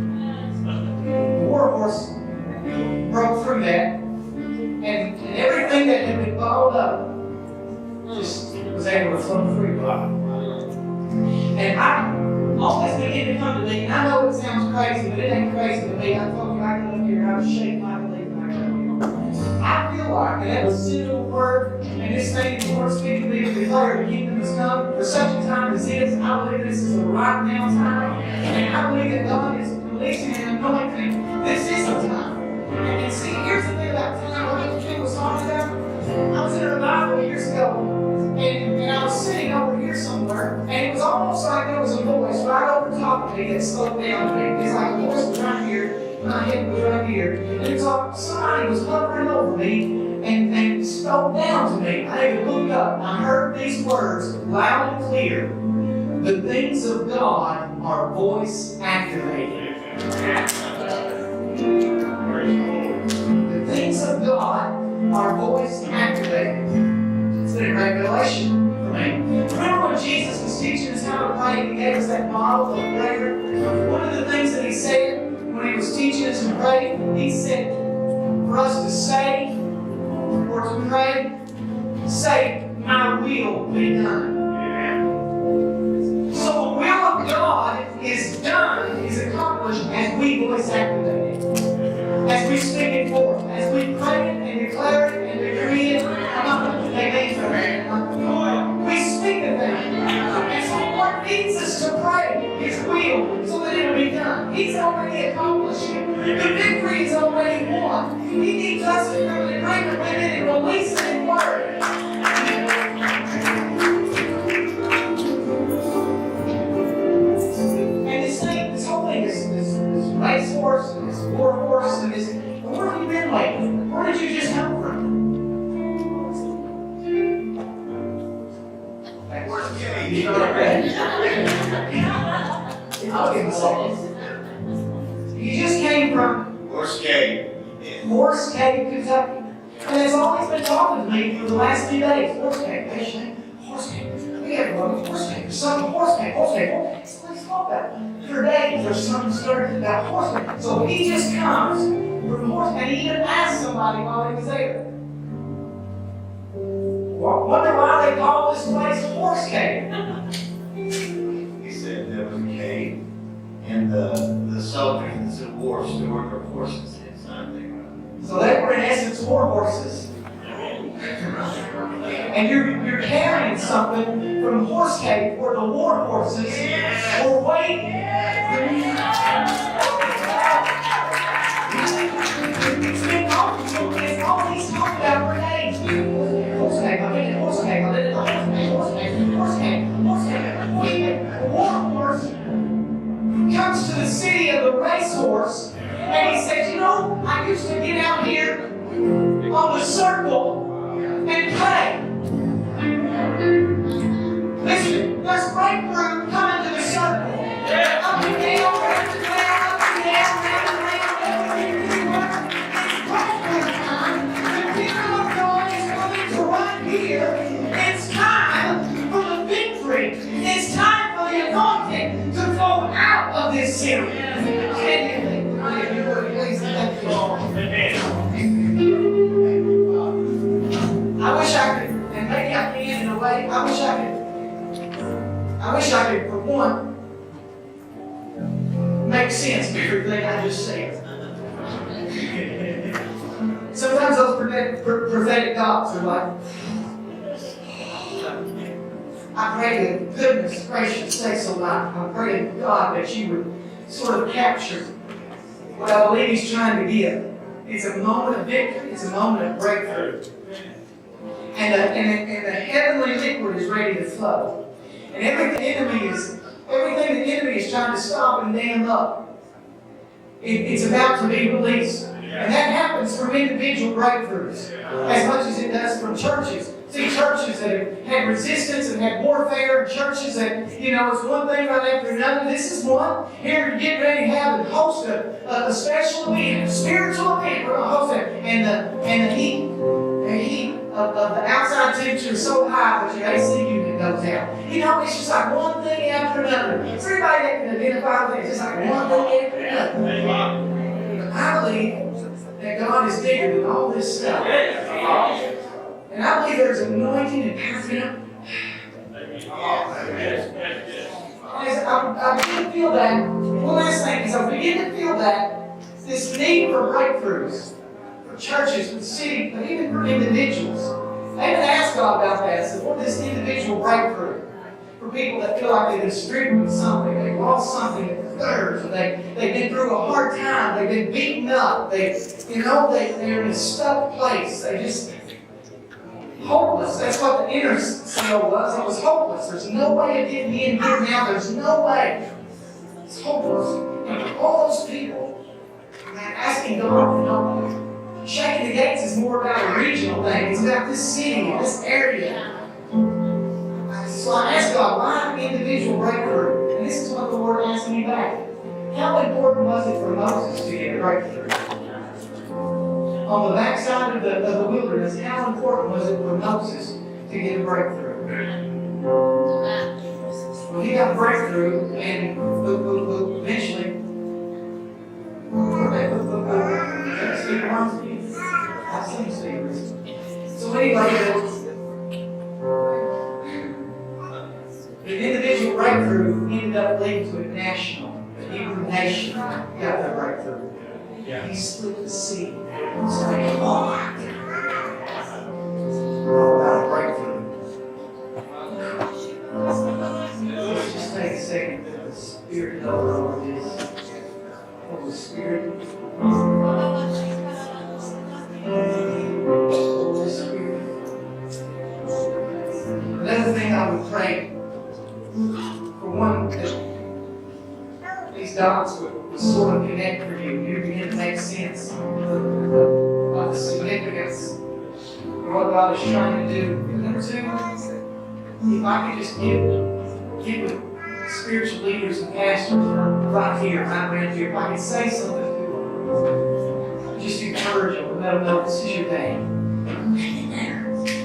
The war horse broke through that, and everything that had been bottled up just was able to flow free. And I always begin to come to me, and I know it sounds crazy, but it ain't crazy to me. I told you I got up here and I was shaking my belief. I feel like, and that was sent a word, and this thing the Lord speaking to me to declare the kingdom has come for such a time as this. I believe this is a right now time, and I believe that God is releasing an anointing. This is the time. And see, here's the thing about time, what King was talking about. I was in a revival years ago, and I was sitting over here somewhere, and it was almost like there was a voice right over top of me that spoke down to me. It's like a voice was right here. My head was right here, and it was like somebody was hovering over me and spoke down to me. I even looked up, and I heard these words loud and clear. The things of God are voice activated. The things of God are voice activated. It's been a revelation for me. Remember when Jesus was teaching us how to pray? He gave us that model of prayer. One of the things that he said when he was teaching us to pray, he said for us to say or to pray, say, my will be done. So the will of God is done, is accomplished as we voice activate it. As we speak it forth, as we pray it and declare it and decree it. I'm not going to take names from it. We speak the thing. And so the Lord needs us to pray His will so that it will be done. He's already accomplished it. The victory is already won. He needs us to come in agreement with it and release it in word. And this thing, this whole thing, this racehorse and this war horse and this, where have you been lately? Where did you just come from? I'll give him a second. You just came from Horse Cave. Horse Cave, Kentucky. And it's always been talking to me for the last few days. Horse Cave, Horse Cave. We have one Horse Cave. Some Horse Cave, Horse Cave. Let's talk about it. For days, there's something started about Horse Cave. So he just comes from Horse Cave. And he even asked somebody while he was there. Wonder why they call this place Horse Cave. He said there was a cave, and the soldiers in war stored their horses inside there. So they were in essence war horses. And you're carrying something from Horse Cave where the war horses were waiting. It's all he's talking about for days. Horse Cave, I've been in Horse Cave, I've been in the Horse Cave, Horse Cave, Horse Cave, Horse Cave. The war horse comes to the city of the racehorse, and he says, you know, I used to get out here on the circle and pray. Listen, there's breakthrough coming to the circle. Up and down, up and down, up and down, round and round, everywhere. It's breakthrough time. The kingdom of God is coming to right here. It's time for the victory. It's time for the anointing to flow out of this city. Can you think? If you would please thank you all. I wish I could, and maybe I can in a way, I wish I could, for one, make sense of everything I just said. Sometimes those prophetic thoughts are like, I pray that goodness gracious sakes alive. I pray to God that you would sort of capture what I believe He's trying to give. It's a moment of victory, it's a moment of breakthrough. And the heavenly liquid is ready to flow. And everything the enemy is trying to stop and dam up it's about to be released. And that happens from individual breakthroughs as much as it does from churches. See, churches that have had resistance and had warfare, and churches that, it's one thing right after another. This is one. Here, we're getting ready to have and host a special event, a spiritual event. We're going to host it. And the heat of the outside temperature is so high that your AC unit goes out. It's just like one thing after another. It's everybody that can identify with it. It's just like one thing after another. I believe that God is bigger than all this stuff. And I believe there's anointing and power. As I begin to feel that, one last thing is I begin to feel that this need for breakthroughs, for churches, for cities, but even for individuals. I even asked God about that. I said, what is this individual breakthrough? For people that feel like they've been stricken with something, they've lost something in their thirds, or they've been through a hard time, they've been beaten up, they're in a stuck place, they just hopeless. That's what the inner seal was. It was hopeless. There's no way of getting in here now. There's no way. It's hopeless. And for all those people, asking God, shaking the gates is more about a regional thing. It's about this city, this area. So I asked God, why individual breakthrough? And this is what the Lord asked me back. How important was it for Moses to get a breakthrough? On the backside of the wilderness, how important was it for Moses to get a breakthrough? Well, he got a breakthrough, and eventually, so anyway, the individual breakthrough ended up leading to a national, a Hebrew nation got that breakthrough. He split the sea. It's like, about a breakthrough. Let's just take a second for the Spirit of the Lord is. Holy Spirit. Holy Spirit. Another thing I would pray for one that these dots would sort of connect for you. You begin to make sense of the significance of what God is trying to do. And number two, if I could just get with spiritual leaders and pastors right here, right around here, if I could say something to them, just encourage them and let them know this is your day. Hang in there.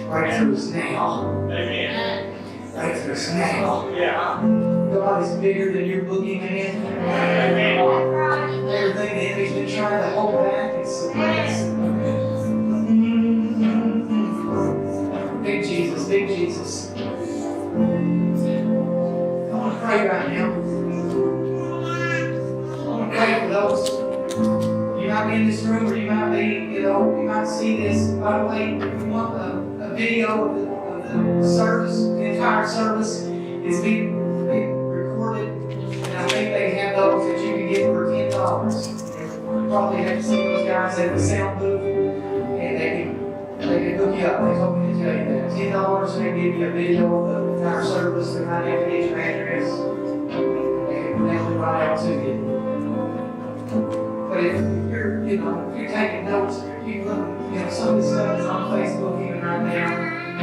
Breakthrough is now. Amen. Breakthrough is now. Yeah. God is bigger than your boogeyman. Everything the enemy's been trying to hold back and suppress. Big Jesus, big Jesus. I want to pray right now. I want to pray for those. You might be in this room, or you might be, you might see this. By the way, if you want a video of the service, the entire service is being recorded, and I think they have those that you can get for $10. You probably have to see those guys at the sound booth, and they can hook you up. They told me to tell you that. $10, and they give you a video of the entire service. They might have to get your address. They can mail it right out to you. But if you're taking notes, you look, some of this stuff is on Facebook even right now. I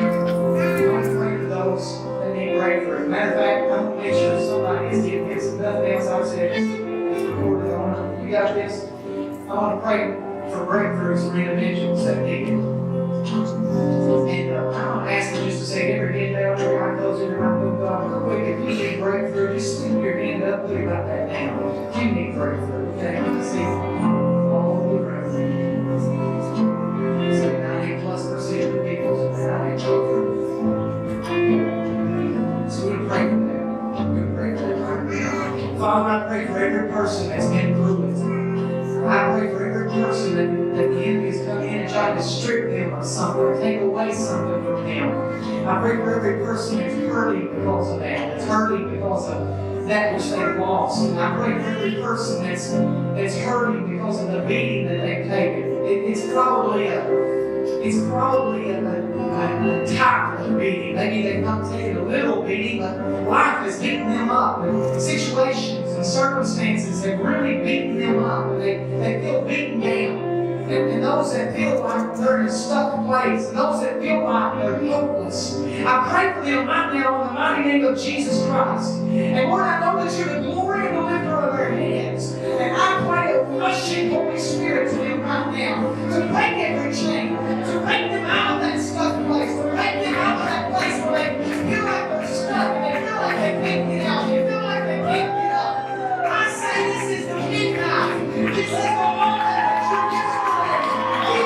want to pray for those that need breakthrough. Matter of fact, I want to make sure somebody is getting this. If nothing else I've said is recorded. You got this? I want to pray for breakthroughs for individuals that need it. And I want to ask them just to say, every head down, every eye closed, every mouth open. God, real quick, if you need breakthrough, just slip your hand up, put it right back down. If you need breakthrough, okay? You can see all over the room. It's like 90+% of people that I need breakthrough. So we're going to pray for that. We're going to pray for that right now. Father, I pray for every person that's been through it. I pray for every person that the enemy has come in and tried to strip them of something or take away something from them. I pray for every person that's hurting because of that, that's hurting because of that which they've lost. And I pray for every person that's hurting because of the beating that they've taken. It's probably a type of beating. Maybe they've not taken a little beating, but life has beaten them up. And situations and circumstances have really beaten them up, and they feel beaten down. And those that feel like they're in a stuck place, and those that feel like they're hopeless, I pray for them right now in the mighty name of Jesus Christ. And Lord, I know that you're the glory and the lifter of their heads. And I pray a rushing Holy Spirit to them right now, to break every chain, to break them out of that stuck place, to break them out of that place where they feel like they're stuck, and they feel like they can't get out, they feel like they can't get up. I say this is the midnight. This is the moment that you're yesterday.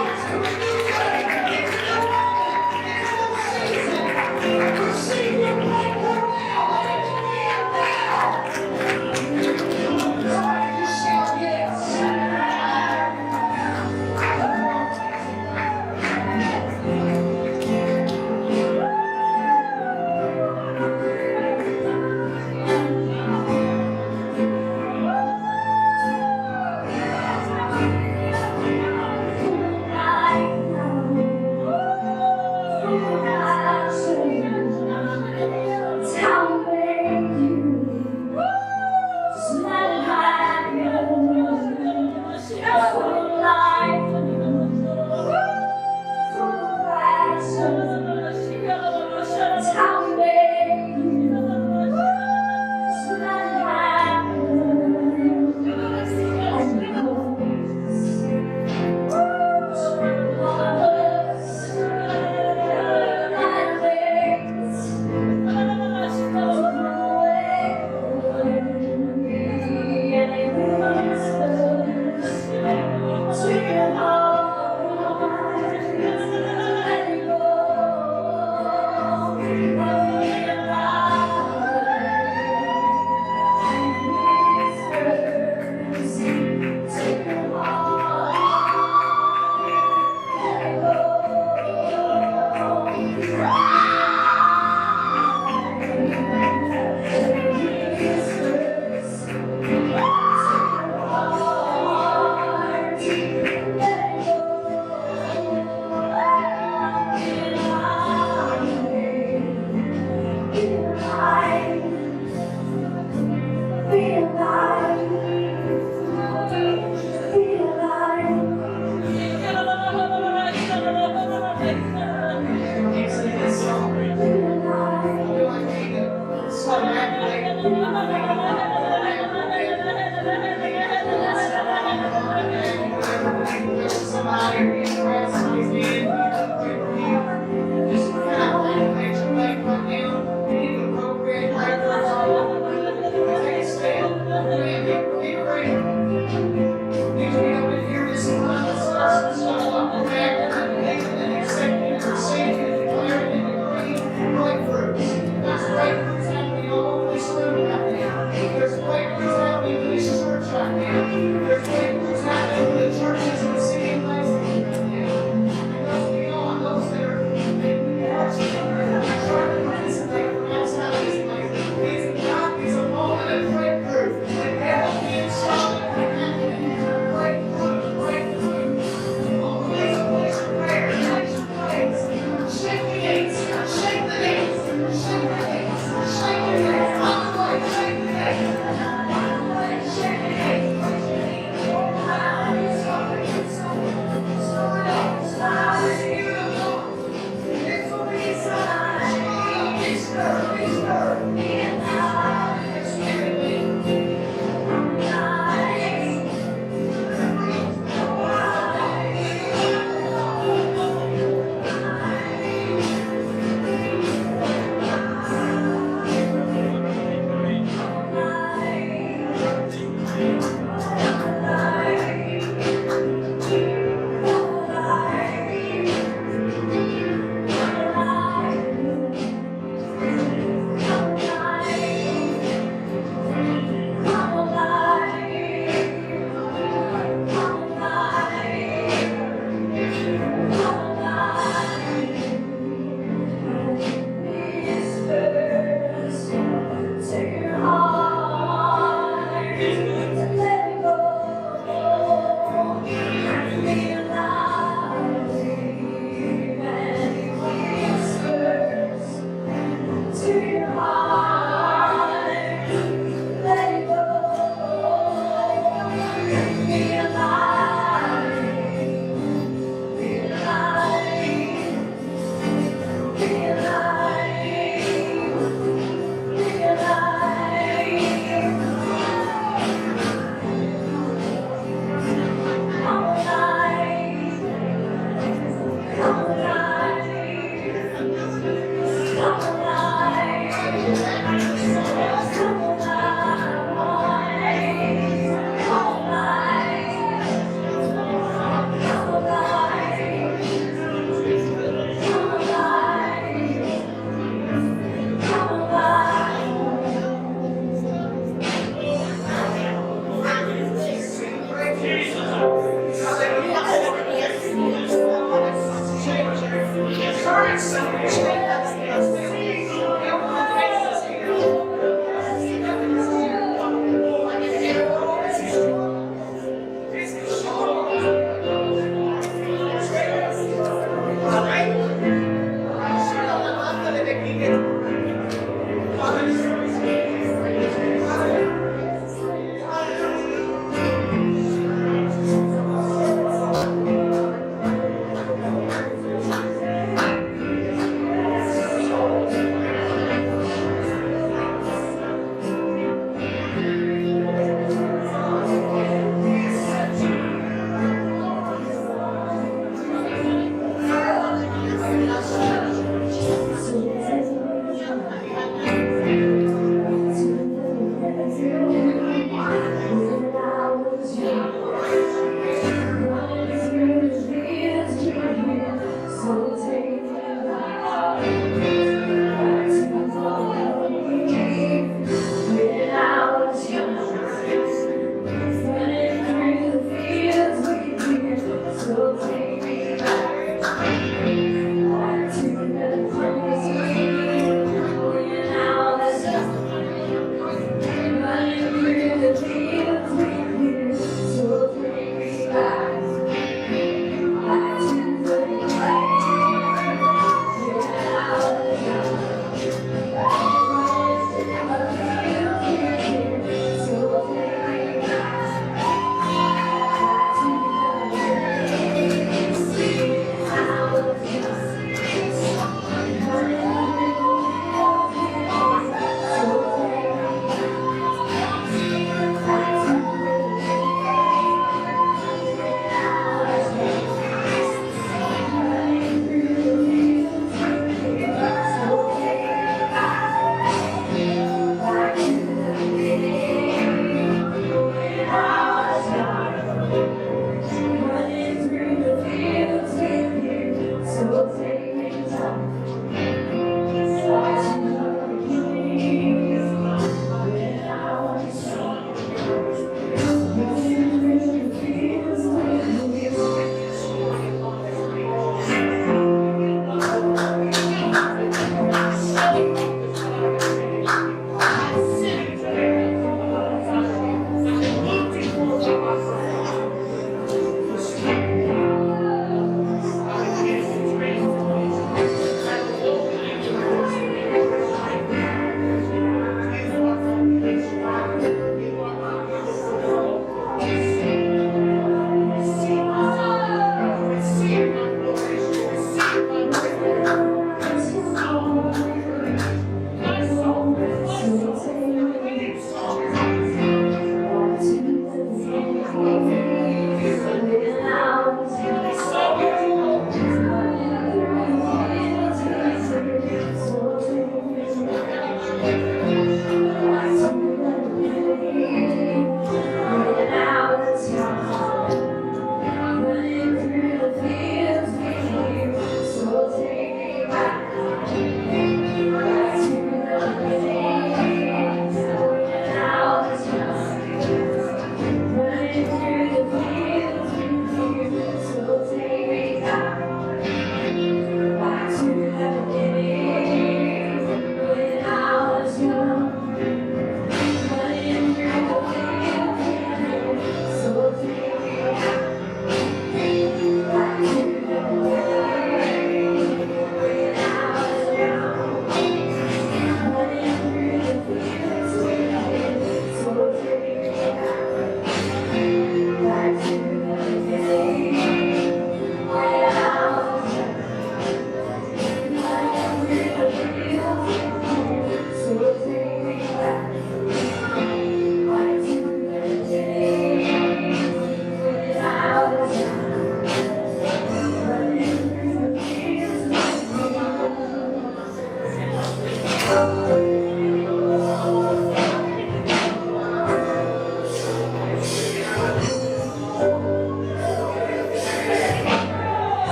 It's a new day. It's a new moment. It's a new season. Receive your breakthrough now. Let it begin now. Somebody just shout yes. There's breakthroughs happening in the churches and the city and places right now.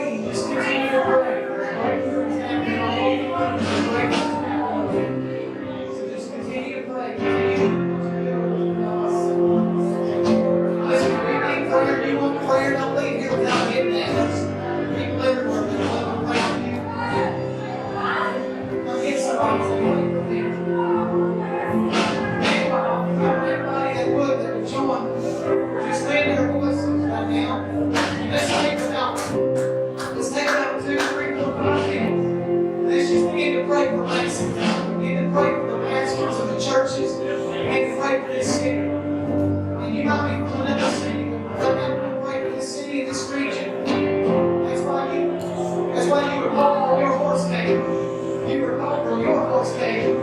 praying. Just continue to pray. Breakthroughs happening all over the place. So just continue to pray. Listen, if you need prayer, you want prayer, don't leave here without getting that. There's people everywhere that want to pray for you. Come get somebody to pray for them. Everybody that would, that would join, just lend their voices right now. Let's take about 2, 3, 4, 5 minutes. Let's just begin to pray for Lexington. Begin to pray for the pastors of the churches. Begin to pray for this city. And you might be from another city. But I'm going to pray for this city and this region. That's why you were called from your horse cave. You were called from your horse cave.